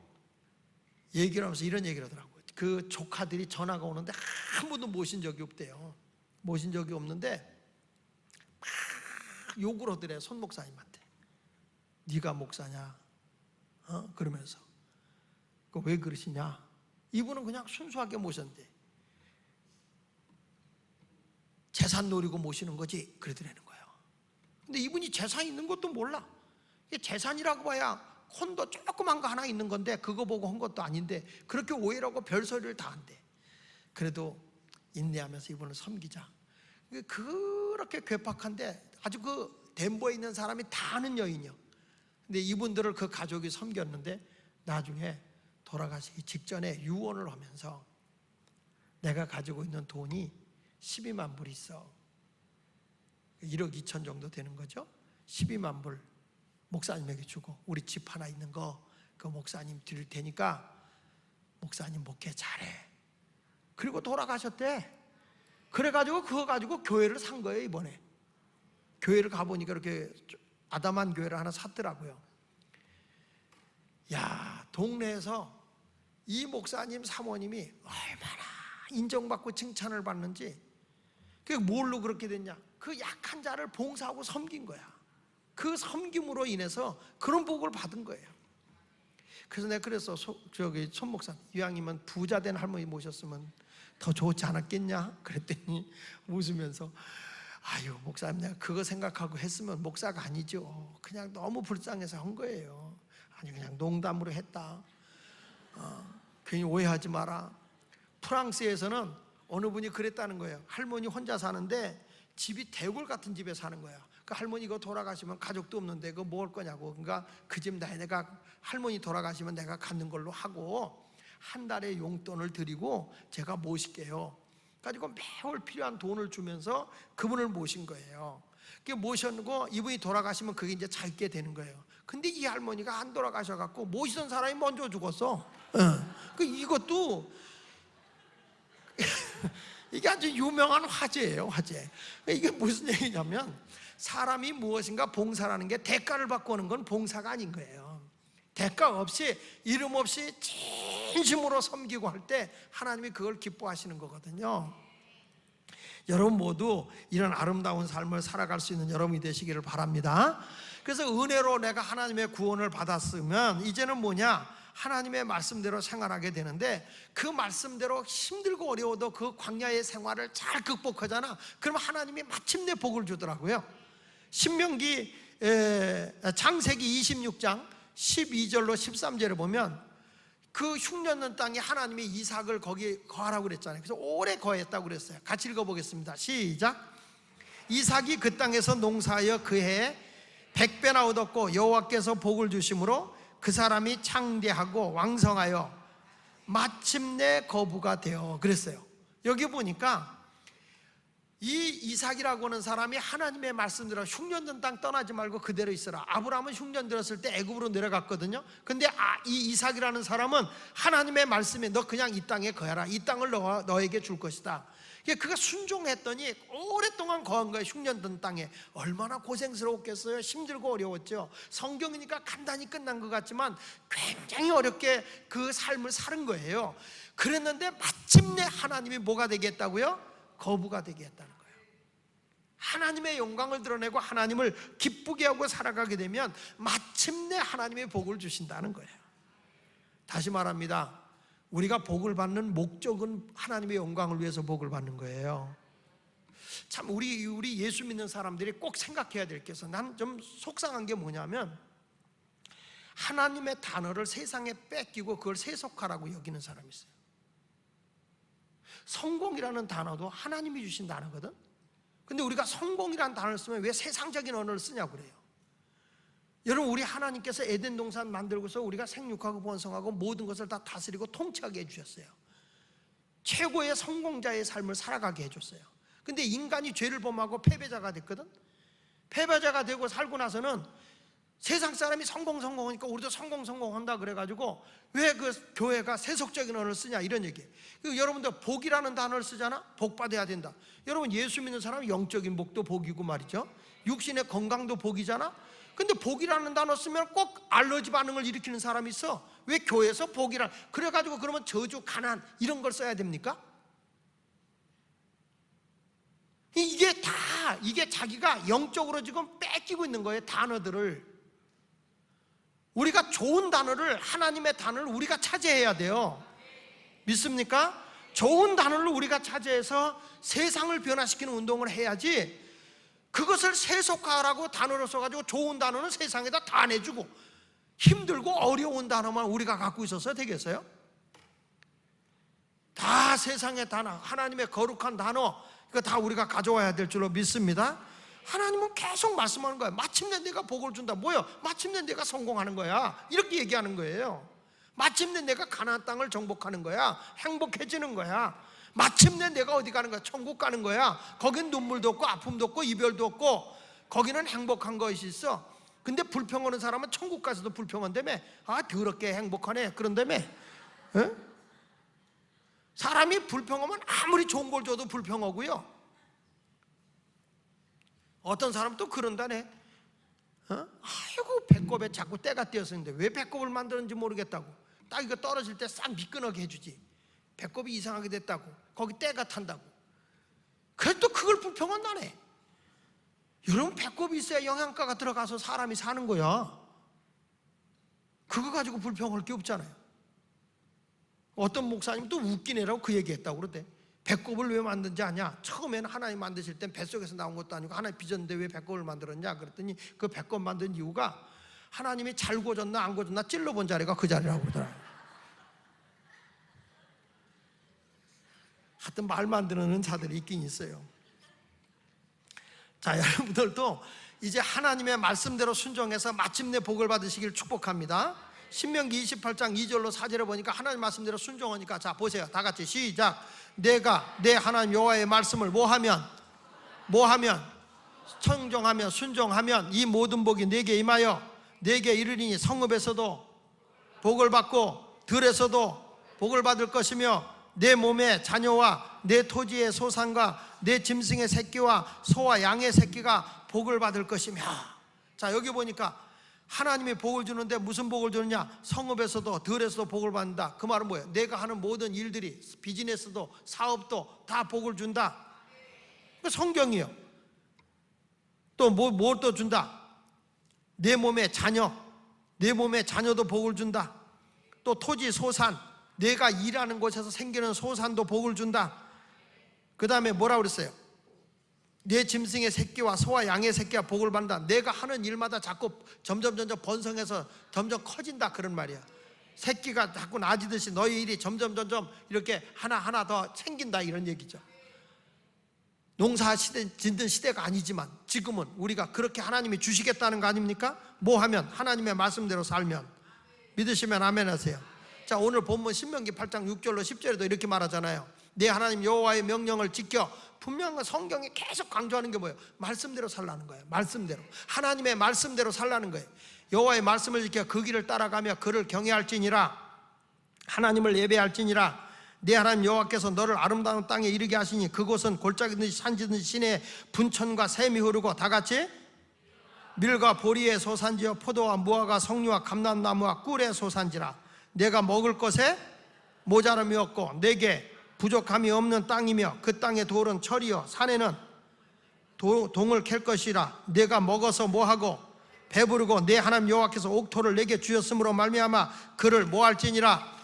얘기를 하면서 이런 얘기를 하더라고요. 그 조카들이 전화가 오는데 한 번도 모신 적이 없대요. 모신 적이 없는데 막 욕을 하더래요. 손 목사님한테. 네가 목사냐? 그러면서 왜 그러시냐? 이분은 그냥 순수하게 모셨는데 재산 노리고 모시는 거지 그러더라는 거예요. 근데 이분이 재산 있는 것도 몰라. 이게 재산이라고 봐야 콘도 조그만 거 하나 있는 건데 그거 보고 한 것도 아닌데 그렇게 오해를 하고 별소리를 다 한대. 그래도 인내하면서 이분을 섬기자. 그렇게 괴팍한데 아주 그 덴버에 있는 사람이 다 아는 여인이요. 근데 이분들을 그 가족이 섬겼는데 나중에 돌아가시기 직전에 유언을 하면서 내가 가지고 있는 돈이 12만 불 있어. 1억 2천 정도 되는 거죠. 12만 불 목사님에게 주고 우리 집 하나 있는 거 그 목사님 드릴 테니까 목사님 목회 잘해. 그리고 돌아가셨대. 그래가지고 그거 가지고 교회를 산 거예요. 이번에 교회를 가보니까 이렇게 아담한 교회를 하나 샀더라고요. 야, 동네에서 이 목사님 사모님이 얼마나 인정받고 칭찬을 받는지. 그게 뭘로 그렇게 됐냐? 그 약한 자를 봉사하고 섬긴 거야. 그 섬김으로 인해서 그런 복을 받은 거예요. 그래서 내가 그래서 손 목사님, 이왕이면 부자 된 할머니 모셨으면 더 좋지 않았겠냐? 그랬더니 웃으면서 아유 목사님 내가 그거 생각하고 했으면 목사가 아니죠. 그냥 너무 불쌍해서 한 거예요. 아니 그냥 농담으로 했다. 괜히 오해하지 마라. 프랑스에서는 어느 분이 그랬다는 거예요. 할머니 혼자 사는데 집이 대골 같은 집에 사는 거야. 그 할머니 이거 돌아가시면 가족도 없는데 그거 먹을 거냐고. 그러니까 그 집 내가 할머니 돌아가시면 내가 갖는 걸로 하고 한 달에 용돈을 드리고 제가 모실게요. 가지고 매월 필요한 돈을 주면서 그분을 모신 거예요. 그 모셨고 이분이 돌아가시면 그게 이제 자기게 되는 거예요. 근데 이 할머니가 안 돌아가셔갖고 모시던 사람이 먼저 죽었어. 그 이것도 이게 아주 유명한 화제예요, 화제. 이게 무슨 얘기냐면 사람이 무엇인가 봉사라는 게 대가를 받고 오는 건 봉사가 아닌 거예요. 대가 없이 이름 없이 진심으로 섬기고 할 때 하나님이 그걸 기뻐하시는 거거든요. 여러분 모두 이런 아름다운 삶을 살아갈 수 있는 여러분이 되시기를 바랍니다. 그래서 은혜로 내가 하나님의 구원을 받았으면 이제는 뭐냐? 하나님의 말씀대로 생활하게 되는데 그 말씀대로 힘들고 어려워도 그 광야의 생활을 잘 극복하잖아. 그러면 하나님이 마침내 복을 주더라고요. 신명기 창세기 26장 12절로 13절에 보면 그 흉년된 땅에 하나님이 이삭을 거기 거하라고 그랬잖아요. 그래서 오래 거했다고 그랬어요. 같이 읽어보겠습니다. 시작. 이삭이 그 땅에서 농사하여 그 해에 100배나 얻었고 여호와께서 복을 주심으로 그 사람이 창대하고 왕성하여 마침내 거부가 되어 그랬어요. 여기 보니까 이 이삭이라고 하는 사람이 하나님의 말씀대로 흉년된 땅 떠나지 말고 그대로 있어라. 아브라함은 흉년 들었을 때 애굽으로 내려갔거든요. 근데 이 이삭이라는 사람은 하나님의 말씀에 너 그냥 이 땅에 거해라. 이 땅을 너에게 줄 것이다. 그가 순종했더니 오랫동안 거한 거예요. 흉년된 땅에. 얼마나 고생스러웠겠어요. 힘들고 어려웠죠. 성경이니까 간단히 끝난 것 같지만 굉장히 어렵게 그 삶을 사는 거예요. 그랬는데 마침내 하나님이 뭐가 되겠다고요? 거부가 되게 했다는 거예요. 하나님의 영광을 드러내고 하나님을 기쁘게 하고 살아가게 되면 마침내 하나님의 복을 주신다는 거예요. 다시 말합니다. 우리가 복을 받는 목적은 하나님의 영광을 위해서 복을 받는 거예요. 참 우리 예수 믿는 사람들이 꼭 생각해야 될 게 있어요. 난 좀 속상한 게 뭐냐면 하나님의 단어를 세상에 뺏기고 그걸 세속화라고 여기는 사람이 있어요. 성공이라는 단어도 하나님이 주신 단어거든. 근데 우리가 성공이라는 단어를 쓰면 왜 세상적인 언어를 쓰냐고 그래요. 여러분 우리 하나님께서 에덴 동산 만들고서 우리가 생육하고 번성하고 모든 것을 다 다스리고 통치하게 해주셨어요. 최고의 성공자의 삶을 살아가게 해줬어요. 근데 인간이 죄를 범하고 패배자가 됐거든. 패배자가 되고 살고 나서는 세상 사람이 성공하니까 우리도 성공한다 그래가지고 왜 그 교회가 세속적인 언어를 쓰냐 이런 얘기예요. 여러분들 복이라는 단어를 쓰잖아. 복 받아야 된다. 여러분 예수 믿는 사람은 영적인 복도 복이고 말이죠. 육신의 건강도 복이잖아. 근데 복이라는 단어 쓰면 꼭 알러지 반응을 일으키는 사람이 있어. 왜 교회에서 복이라 그래가지고 그러면 저주, 가난 이런 걸 써야 됩니까? 이게 자기가 영적으로 지금 뺏기고 있는 거예요. 단어들을. 우리가 좋은 단어를 하나님의 단어를 우리가 차지해야 돼요. 믿습니까? 좋은 단어를 우리가 차지해서 세상을 변화시키는 운동을 해야지 그것을 세속화라고 단어로 써가지고 좋은 단어는 세상에다 다 내주고 힘들고 어려운 단어만 우리가 갖고 있어서 되겠어요? 다 세상의 단어, 하나님의 거룩한 단어 이거 다 우리가 가져와야 될 줄로 믿습니다. 하나님은 계속 말씀하는 거예요. 마침내 내가 복을 준다. 뭐예요? 마침내 내가 성공하는 거야. 이렇게 얘기하는 거예요. 마침내 내가 가나안 땅을 정복하는 거야. 행복해지는 거야. 마침내 내가 어디 가는 거야? 천국 가는 거야. 거긴 눈물도 없고 아픔도 없고 이별도 없고 거기는 행복한 것이 있어. 근데 불평 오는 사람은 천국 가서도 불평한다며. 아 더럽게 행복하네 그런다며. 에? 사람이 불평하면 아무리 좋은 걸 줘도 불평하고요. 어떤 사람은 또 그런다네. 아이고 배꼽에 자꾸 때가 띄었었는데 왜 배꼽을 만드는지 모르겠다고. 딱 이거 떨어질 때 싹 미끄러게 해주지. 배꼽이 이상하게 됐다고. 거기 때가 탄다고. 그래도 또 그걸 불평한다네. 여러분 배꼽이 있어야 영양가가 들어가서 사람이 사는 거야. 그거 가지고 불평할 게 없잖아요. 어떤 목사님 또 웃기네라고 그 얘기했다고 그러대. 배꼽을 왜 만든지 아냐? 처음에는 하나님 만드실 땐 뱃속에서 나온 것도 아니고 하나님 빚었는데 왜 배꼽을 만들었냐? 그랬더니 그 배꼽 만든 이유가 하나님이 잘 고졌나 안 고졌나 찔러본 자리가 그 자리라고 그러더라고요. 하여튼 말 만드는 자들이 있긴 있어요. 자, 여러분들도 이제 하나님의 말씀대로 순종해서 마침내 복을 받으시길 축복합니다. 신명기 28장 2절로 4절에 보니까 하나님 말씀대로 순종하니까, 자 보세요, 다 같이 시작. 내가 내 하나님 여호와의 말씀을 뭐하면 청종하면 순종하면 이 모든 복이 내게 임하여 내게 이르리니 성읍에서도 복을 받고 들에서도 복을 받을 것이며 내 몸의 자녀와 내 토지의 소산과 내 짐승의 새끼와 소와 양의 새끼가 복을 받을 것이며. 자, 여기 보니까 하나님이 복을 주는데 무슨 복을 주느냐? 성읍에서도 들에서도 복을 받는다. 그 말은 뭐예요? 내가 하는 모든 일들이, 비즈니스도 사업도 다 복을 준다. 그 성경이요. 또 뭘 또 준다? 내 몸의 자녀도 복을 준다. 또 토지 소산, 내가 일하는 곳에서 생기는 소산도 복을 준다. 그 다음에 뭐라고 그랬어요? 내 짐승의 새끼와 소와 양의 새끼가 복을 받는다. 내가 하는 일마다 자꾸 점점 번성해서 점점 커진다, 그런 말이야. 새끼가 자꾸 나아지듯이 너희 일이 점점 이렇게 하나 더 생긴다, 이런 얘기죠. 농사 짓는 시대가 아니지만 지금은 우리가 그렇게 하나님이 주시겠다는 거 아닙니까? 뭐 하면? 하나님의 말씀대로 살면. 믿으시면 아멘 하세요. 자, 오늘 본문 신명기 8장 6절로 10절에도 이렇게 말하잖아요. 내 하나님 여호와의 명령을 지켜. 분명한 성경이 계속 강조하는 게 뭐예요? 말씀대로 살라는 거예요. 말씀대로, 하나님의 말씀대로 살라는 거예요. 여호와의 말씀을 지켜 그 길을 따라가며 그를 경외할지니라. 하나님을 예배할지니라. 내 하나님 여호와께서 너를 아름다운 땅에 이르게 하시니 그곳은 골짜기든지 산지든지 시내에 분천과 샘이 흐르고, 다 같이 밀과 보리의 소산지요 포도와 무화과 석류와 감람나무와 꿀의 소산지라. 내가 먹을 것에 모자람이 없고 내게 부족함이 없는 땅이며 그 땅의 돌은 철이요 산에는 동을 캘 것이라. 내가 먹어서 뭐하고 배부르고 내 하나님 여호와께서 옥토를 내게 주셨으므로 말미암아 그를 뭐할지니라.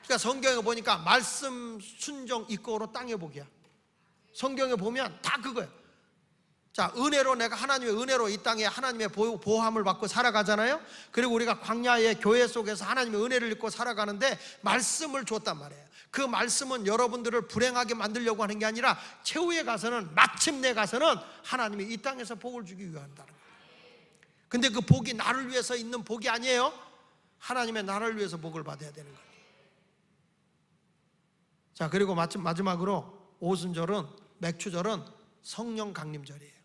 그러니까 성경에 보니까 말씀 순종 이꼬로 땅의 복이야. 성경에 보면 다 그거예요. 자, 은혜로, 내가 하나님의 은혜로 이 땅에 하나님의 보호함을 받고 살아가잖아요. 그리고 우리가 광야의 교회 속에서 하나님의 은혜를 입고 살아가는데 말씀을 줬단 말이에요. 그 말씀은 여러분들을 불행하게 만들려고 하는 게 아니라 최후에 가서는, 마침내 가서는 하나님이 이 땅에서 복을 주기 위한다는 거예요. 근데 그 복이 나를 위해서 있는 복이 아니에요. 하나님의 나를 위해서 복을 받아야 되는 거예요. 자, 그리고 마지막으로 오순절은, 맥추절은 성령 강림절이에요.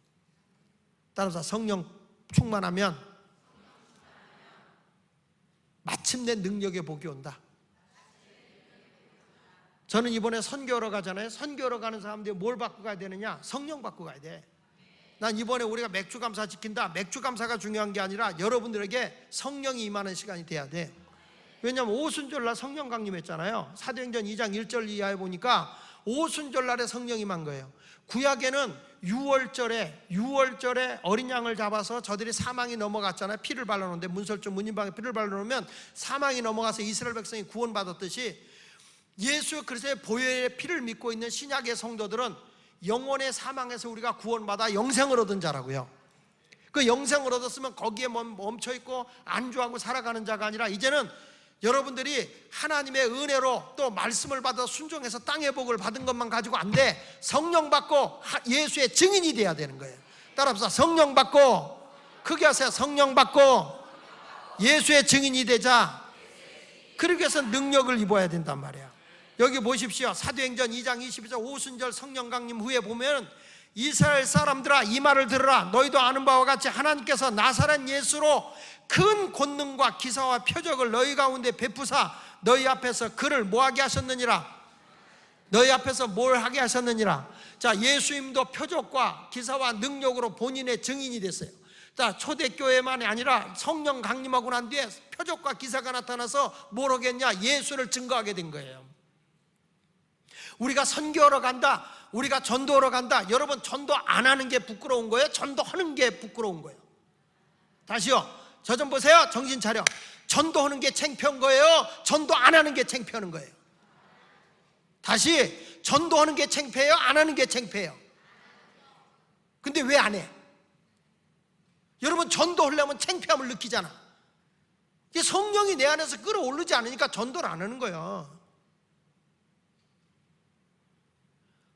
따라서 성령 충만하면 마침내 능력의 복이 온다. 저는 이번에 선교하러 가잖아요. 선교하러 가는 사람들이 뭘 받고 가야 되느냐? 성령 받고 가야 돼. 난 이번에 우리가 맥주감사 지킨다, 맥주감사가 중요한 게 아니라 여러분들에게 성령이 임하는 시간이 돼야 돼. 왜냐하면 오순절날 성령 강림했잖아요. 사도행전 2장 1절 이하에 보니까 오순절날에 성령이 임한 거예요. 구약에는 6월절에 어린 양을 잡아서 저들이 사망이 넘어갔잖아요. 피를 발라놓는데, 문설주 문인방에 피를 발라놓으면 사망이 넘어가서 이스라엘 백성이 구원받았듯이, 예수 그리스도의 보혈의 피를 믿고 있는 신약의 성도들은 영혼의 사망에서 우리가 구원받아 영생을 얻은 자라고요. 그 영생을 얻었으면 거기에 멈춰있고 안주하고 살아가는 자가 아니라, 이제는 여러분들이 하나님의 은혜로 또 말씀을 받아 순종해서 땅의 복을 받은 것만 가지고 안 돼. 성령 받고 예수의 증인이 돼야 되는 거예요. 따라합시다. 성령 받고, 크게 하세요. 성령 받고 예수의 증인이 되자. 그러기 위해서 능력을 입어야 된단 말이야. 여기 보십시오. 사도행전 2장 22절 오순절 성령 강림 후에 보면, 이스라엘 사람들아 이 말을 들으라. 너희도 아는 바와 같이 하나님께서 나사렛 예수로 큰 권능과 기사와 표적을 너희 가운데 베푸사 너희 앞에서 그를 뭐하게 하셨느니라. 너희 앞에서 뭘 하게 하셨느니라. 자, 예수님도 표적과 기사와 능력으로 본인의 증인이 됐어요. 자, 초대교회만이 아니라 성령 강림하고 난 뒤에 표적과 기사가 나타나서 뭘 하겠냐? 예수를 증거하게 된 거예요. 우리가 선교하러 간다, 우리가 전도하러 간다. 여러분, 전도 안 하는 게 부끄러운 거예요? 전도하는 게 부끄러운 거예요? 다시요, 저 좀 보세요. 정신 차려. 전도하는 게 창피한 거예요? 전도 안 하는 게 창피한 거예요? 다시, 전도하는 게 창피해요? 안 하는 게 창피해요? 근데 왜 안 해? 여러분, 전도하려면 창피함을 느끼잖아. 이게 성령이 내 안에서 끌어오르지 않으니까 전도를 안 하는 거예요.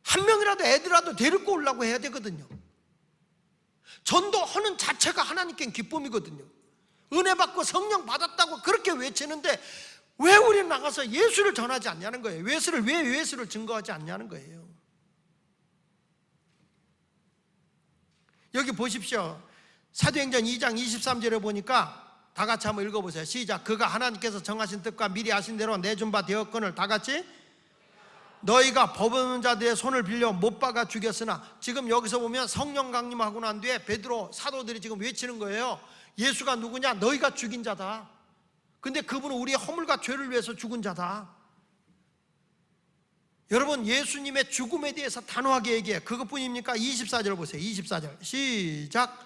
한 명이라도 애들라도 데리고 오려고 해야 되거든요. 전도하는 자체가 하나님께 기쁨이거든요. 은혜 받고 성령 받았다고 그렇게 외치는데 왜 우리는 나가서 예수를 전하지 않냐는 거예요. 왜 예수를 증거하지 않냐는 거예요. 여기 보십시오. 사도행전 2장 23절에 보니까 다 같이 한번 읽어보세요. 시작. 그가 하나님께서 정하신 뜻과 미리 아신 대로 내준 바 되었거늘 다 같이 너희가 법 없는 자들의 손을 빌려 못 박아 죽였으나, 지금 여기서 보면 성령 강림하고 난 뒤에 베드로 사도들이 지금 외치는 거예요. 예수가 누구냐? 너희가 죽인 자다. 근데 그분은 우리의 허물과 죄를 위해서 죽은 자다. 여러분, 예수님의 죽음에 대해서 단호하게 얘기해요. 그것뿐입니까? 24절 보세요. 24절 시작.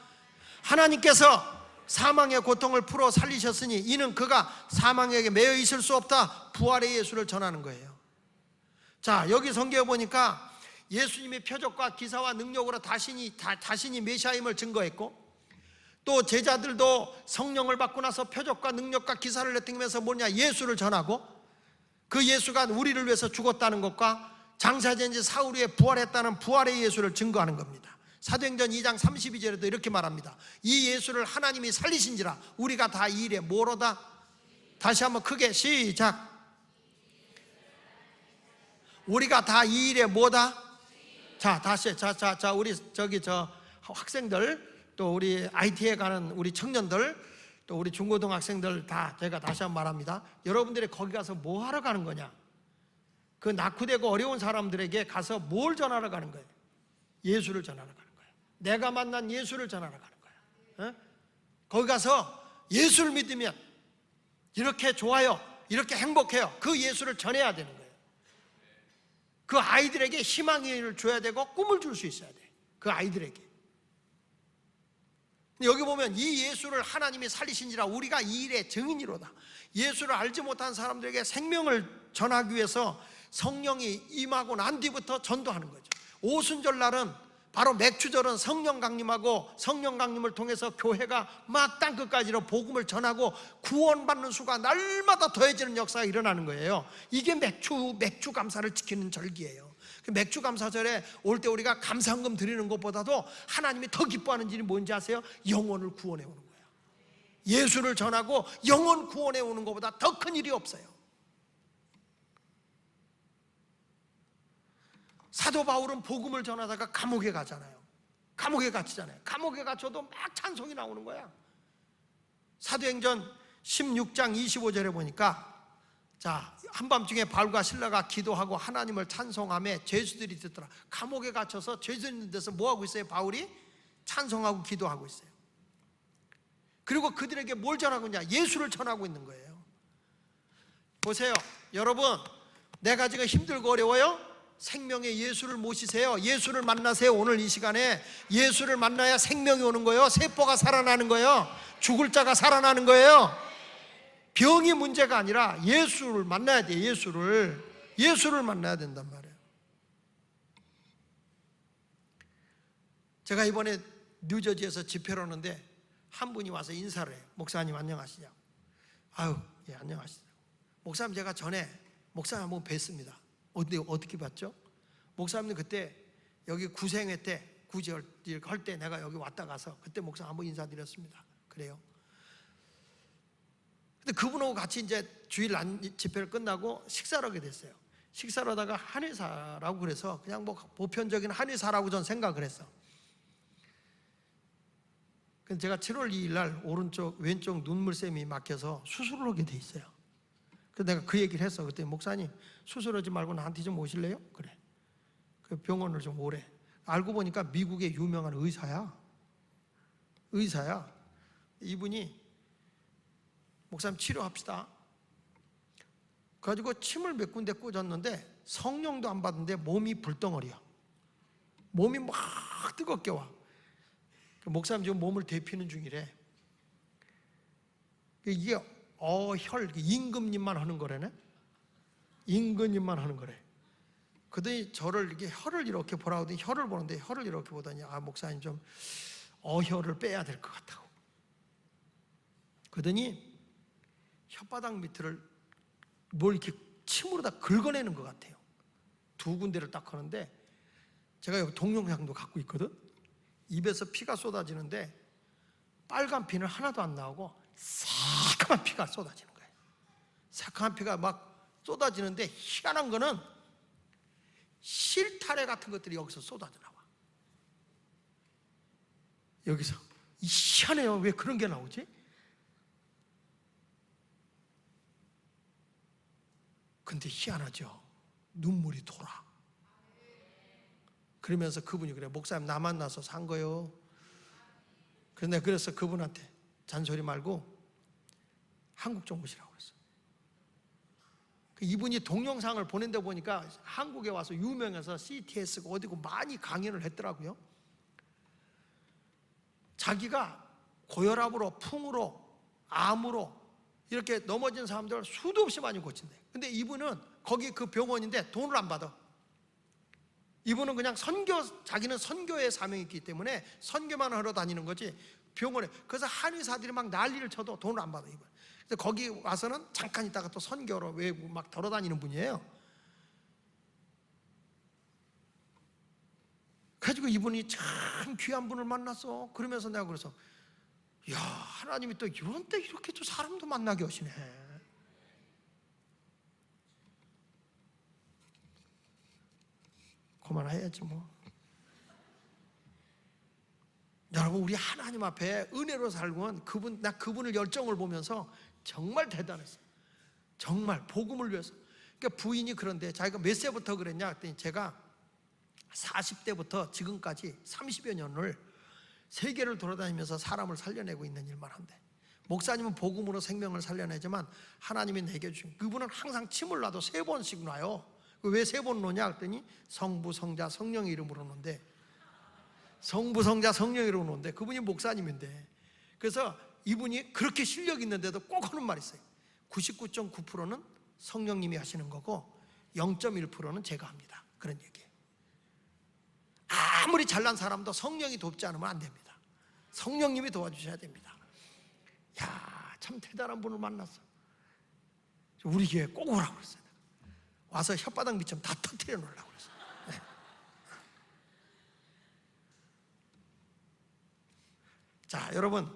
하나님께서 사망의 고통을 풀어 살리셨으니 이는 그가 사망에게 매여 있을 수 없다 부활의 예수를 전하는 거예요. 자, 여기 성경에 보니까 예수님의 표적과 기사와 능력으로 자신이 메시아임을 증거했고, 또 제자들도 성령을 받고 나서 표적과 능력과 기사를 나타내면서 뭐냐? 예수를 전하고, 그 예수가 우리를 위해서 죽었다는 것과 장사된지 사흘 후에 부활했다는 부활의 예수를 증거하는 겁니다. 사도행전 2장 32절에도 이렇게 말합니다. 이 예수를 하나님이 살리신지라 우리가 다 이 일에 뭐로다? 다시 한번 크게 시작. 우리가 다 이 일에 뭐다? 자, 다시 자 우리 학생들, 또 우리 IT에 가는 우리 청년들, 또 우리 중고등학생들 다 제가 다시 한번 말합니다. 여러분들이 거기 가서 뭐 하러 가는 거냐? 그 낙후되고 어려운 사람들에게 가서 뭘 전하러 가는 거예요? 예수를 전하러 가는 거예요. 내가 만난 예수를 전하러 가는 거예요. 거기 가서 예수를 믿으면 이렇게 좋아요, 이렇게 행복해요. 그 예수를 전해야 되는 거예요. 그 아이들에게 희망을 줘야 되고 꿈을 줄 수 있어야 돼. 그 아이들에게. 여기 보면 이 예수를 하나님이 살리신지라 우리가 이 일의 증인이로다. 예수를 알지 못한 사람들에게 생명을 전하기 위해서 성령이 임하고 난 뒤부터 전도하는 거죠. 오순절 날은 바로 맥주절은 성령 강림하고, 성령 강림을 통해서 교회가 막 땅끝까지로 복음을 전하고 구원받는 수가 날마다 더해지는 역사가 일어나는 거예요. 이게 맥주 감사를 지키는 절기예요. 맥주 감사절에 올 때 우리가 감사헌금 드리는 것보다도 하나님이 더 기뻐하는 일이 뭔지 아세요? 영혼을 구원해 오는 거예요. 예수를 전하고 영혼 구원해 오는 것보다 더 큰 일이 없어요. 사도 바울은 복음을 전하다가 감옥에 가잖아요. 감옥에 갇히잖아요. 감옥에 갇혀도 막 찬송이 나오는 거야. 사도행전 16장 25절에 보니까, 자, 한밤중에 바울과 실라가 기도하고 하나님을 찬송하며 죄수들이 듣더라. 감옥에 갇혀서 죄수 있는 데서 뭐하고 있어요? 바울이 찬송하고 기도하고 있어요. 그리고 그들에게 뭘 전하고 있냐? 예수를 전하고 있는 거예요. 보세요, 여러분, 내가 지금 힘들고 어려워요? 생명의 예수를 모시세요. 예수를 만나세요. 오늘 이 시간에 예수를 만나야 생명이 오는 거예요. 세포가 살아나는 거예요. 죽을 자가 살아나는 거예요. 병이 문제가 아니라 예수를 만나야 돼. 예수를 만나야 된단 말이에요. 제가 이번에 뉴저지에서 집회를 하는데 한 분이 와서 인사를 해요. 목사님 안녕하시냐고. 아유, 예, 안녕하시죠. 목사님, 제가 전에 목사님 한번 뵀습니다. 어떻게 봤죠? 목사님은 그때 여기 구생회 때 구제할 때 내가 여기 왔다 가서 그때 목사 한번 인사드렸습니다. 그래요. 근데 그분하고 같이 이제 주일 집회를 끝나고 식사를 하게 됐어요. 식사를 하다가 한의사라고 그래서 그냥 뭐 보편적인 한의사라고 전 생각을 했어. 근데 제가 7월 2일 날 왼쪽 눈물샘이 막혀서 수술을 하게 돼 있어요. 그래서 내가 그 얘기를 했어. 그때 목사님, 수술하지 말고 나한테 좀 오실래요? 그래. 그 병원을 좀 오래. 알고 보니까 미국의 유명한 의사야. 이분이 목사님 치료합시다. 그래가지고 침을 몇 군데 꽂았는데 성령도 안 받는데 몸이 불덩어리야. 몸이 막 뜨겁게 와. 목사님 지금 몸을 데피는 중이래. 이게 임금님만 하는 거래네. 임금님만 하는 거래. 그러더니 저를 이렇게 혀를 이렇게 보라고 하더니 혀를 보는데 혀를 이렇게 보더니 목사님 좀 혀를 빼야 될 것 같다고. 그러더니 혓바닥 밑을 뭘 이렇게 침으로 다 긁어내는 것 같아요. 두 군데를 딱 하는데 제가 여기 동영상도 갖고 있거든. 입에서 피가 쏟아지는데 빨간 피는 하나도 안 나오고 새카만 피가 쏟아지는 거예요. 새카만 피가 막 쏟아지는데 희한한 거는 실타래 같은 것들이 여기서 쏟아져 나와. 여기서 희한해요. 왜 그런 게 나오지? 근데 희한하죠. 눈물이 돌아. 그러면서 그분이 그래, 목사님 나 만나서 산 거요. 그래서 그분한테 잔소리 말고 한국 좀 오시라고 그랬어. 이분이 동영상을 보낸데 보니까 한국에 와서 유명해서 CTS가 어디고 많이 강연을 했더라고요. 자기가 고혈압으로, 풍으로, 암으로 이렇게 넘어진 사람들을 수도 없이 많이 고친대. 근데 이분은 거기 그 병원인데 돈을 안 받아. 이분은 그냥 자기는 선교의 사명이 있기 때문에 선교만 하러 다니는 거지 병원에. 그래서 한의사들이 막 난리를 쳐도 돈을 안 받아. 이분. 그래서 거기 와서는 잠깐 있다가 또 선교로 외국 막 돌아다니는 분이에요. 그래가지고 이분이 참 귀한 분을 만났어. 그러면서 내가 그래서 야, 하나님이 또 이런 때 이렇게 또 사람도 만나게 하시네. 그만해야지 뭐. 여러분, 우리 하나님 앞에 은혜로 살면 나 그분을 열정을 보면서 정말 대단했어요. 정말 복음을 위해서. 그러니까 부인이 그런데 자기가 몇 세부터 그랬냐 했더니 제가 40대부터 지금까지 30여 년을 세계를 돌아다니면서 사람을 살려내고 있는 일만 한대. 목사님은 복음으로 생명을 살려내지만 하나님이 내게 주신, 그분은 항상 침을 놔도 3번씩 놔요. 왜 3번 놓냐 했더니 성부, 성자, 성령의 이름으로 놓는데, 성부, 성자, 성령의 이름으로 놓는데 그분이 목사님인데, 그래서 이분이 그렇게 실력 있는데도 꼭 하는 말이 있어요. 99.9%는 성령님이 하시는 거고 0.1%는 제가 합니다. 그런 얘기예요. 아무리 잘난 사람도 성령이 돕지 않으면 안 됩니다. 성령님이 도와주셔야 됩니다. 야, 참 대단한 분을 만났어. 우리 교회에 꼭 오라고 그랬어요. 와서 혓바닥 밑좀 다 터뜨려 놓으려고 그랬어요. 네. 자, 여러분,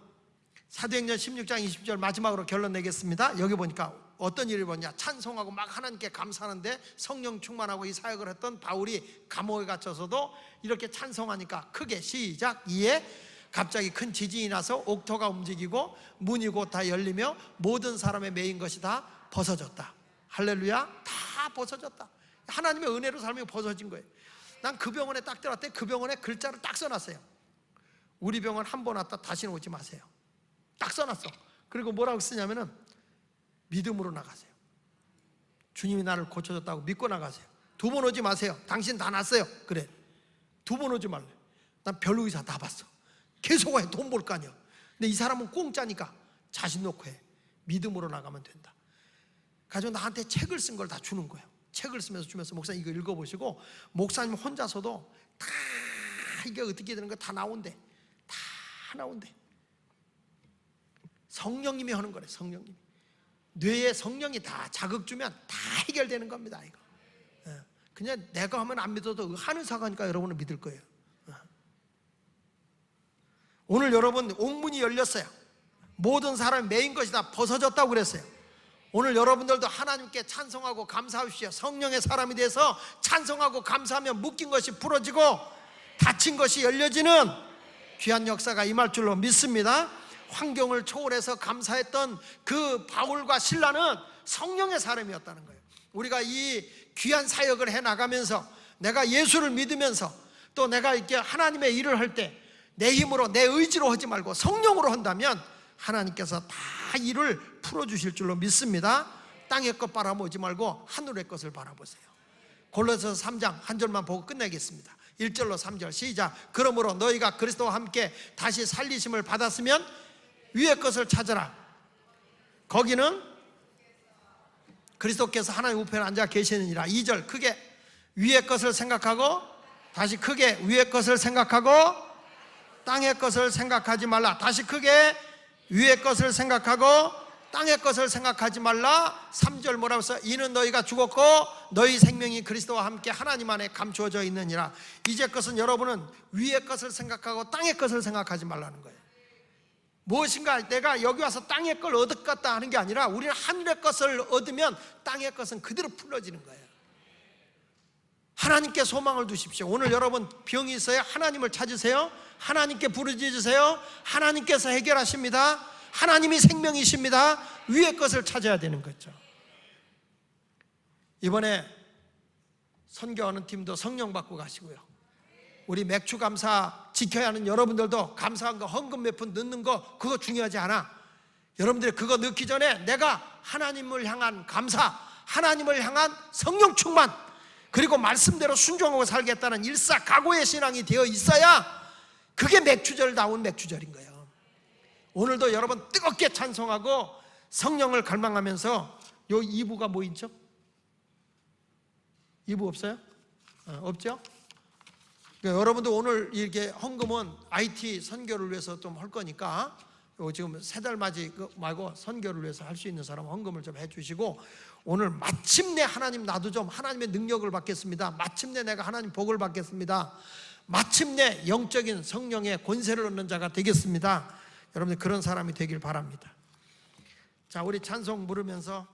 사도행전 16장 20절 마지막으로 결론 내겠습니다. 여기 보니까 어떤 일이 뭐냐, 찬송하고 막 하나님께 감사하는데 성령 충만하고 이 사역을 했던 바울이 감옥에 갇혀서도 이렇게 찬송하니까 크게 시작, 이에 갑자기 큰 지진이 나서 옥토가 움직이고 문이 곧 다 열리며 모든 사람의 매인 것이 다 벗어졌다. 할렐루야. 다 벗어졌다. 하나님의 은혜로 살면 벗어진 거예요. 난 그 병원에 딱 들어갔더니 그 병원에 글자를 딱 써놨어요. 우리 병원 한 번 왔다 다시는 오지 마세요. 딱 써놨어. 그리고 뭐라고 쓰냐면은 믿음으로 나가세요. 주님이 나를 고쳐줬다고 믿고 나가세요. 2번 오지 마세요. 당신 다 났어요. 그래, 2번 오지 말래. 난 별의사 다 봤어. 계속 해. 돈 벌 거 아니야. 근데 이 사람은 공짜니까 자신 놓고 해. 믿음으로 나가면 된다. 가지고 나한테 책을 쓴 걸 다 주는 거예요. 책을 쓰면서 주면서 목사님 이거 읽어보시고, 목사님 혼자서도 다 이게 어떻게 되는 거 다 나온대. 다 나온대. 성령님이 하는 거래. 성령님이. 뇌에 성령이 다 자극 주면 다 해결되는 겁니다. 이거. 그냥 내가 하면 안 믿어도 하는 사가니까 여러분은 믿을 거예요. 오늘 여러분 옥문이 열렸어요. 모든 사람이 매인 것이 다 벗어졌다고 그랬어요. 오늘 여러분들도 하나님께 찬송하고 감사하십시오. 성령의 사람이 돼서 찬송하고 감사하면 묶인 것이 풀어지고 닫힌 것이 열려지는 귀한 역사가 임할 줄로 믿습니다. 환경을 초월해서 감사했던 그 바울과 실라는 성령의 사람이었다는 거예요. 우리가 이 귀한 사역을 해나가면서 내가 예수를 믿으면서 또 내가 이렇게 하나님의 일을 할 때 내 힘으로 내 의지로 하지 말고 성령으로 한다면 하나님께서 다 일을 풀어주실 줄로 믿습니다. 땅의 것 바라보지 말고 하늘의 것을 바라보세요. 골로새서 3장 한 절만 보고 끝내겠습니다. 1절로 3절 시작. 그러므로 너희가 그리스도와 함께 다시 살리심을 받았으면 위의 것을 찾아라. 거기는 그리스도께서 하나님 우편에 앉아 계시느니라. 2절 크게 위의 것을 생각하고, 다시 크게 위의 것을 생각하고 땅의 것을 생각하지 말라. 다시 크게 위의 것을 생각하고 땅의 것을 생각하지 말라. 3절 뭐라고 써? 이는 너희가 죽었고 너희 생명이 그리스도와 함께 하나님 안에 감추어져 있느니라. 이제 것은 여러분은 위의 것을 생각하고 땅의 것을 생각하지 말라는 거예요. 무엇인가 내가 여기 와서 땅의 걸 얻었겠다 하는 게 아니라 우리는 하늘의 것을 얻으면 땅의 것은 그대로 풀어지는 거예요. 하나님께 소망을 두십시오. 오늘 여러분 병이 있어요? 하나님을 찾으세요. 하나님께 부르짖으세요. 하나님께서 해결하십니다. 하나님이 생명이십니다. 위의 것을 찾아야 되는 거죠. 이번에 선교하는 팀도 성령 받고 가시고요. 우리 맥주 감사 지켜야 하는 여러분들도 감사한 거 헌금 몇 푼 넣는 거 그거 중요하지 않아. 여러분들이 그거 넣기 전에 내가 하나님을 향한 감사, 하나님을 향한 성령 충만, 그리고 말씀대로 순종하고 살겠다는 일사각오의 신앙이 되어 있어야 그게 맥주절다운 맥주절인 거예요. 오늘도 여러분 뜨겁게 찬송하고 성령을 갈망하면서 요 2부가 뭐 있죠? 2부 없어요? 없죠? 그러니까 여러분도 오늘 이렇게 헌금은 IT 선교를 위해서 좀 할 거니까 요 지금 3달 맞이 말고 선교를 위해서 할 수 있는 사람 헌금을 좀 해주시고, 오늘 마침내 하나님 나도 좀 하나님의 능력을 받겠습니다. 마침내 내가 하나님 복을 받겠습니다. 마침내 영적인 성령의 권세를 얻는 자가 되겠습니다. 여러분들 그런 사람이 되길 바랍니다. 자, 우리 찬송 부르면서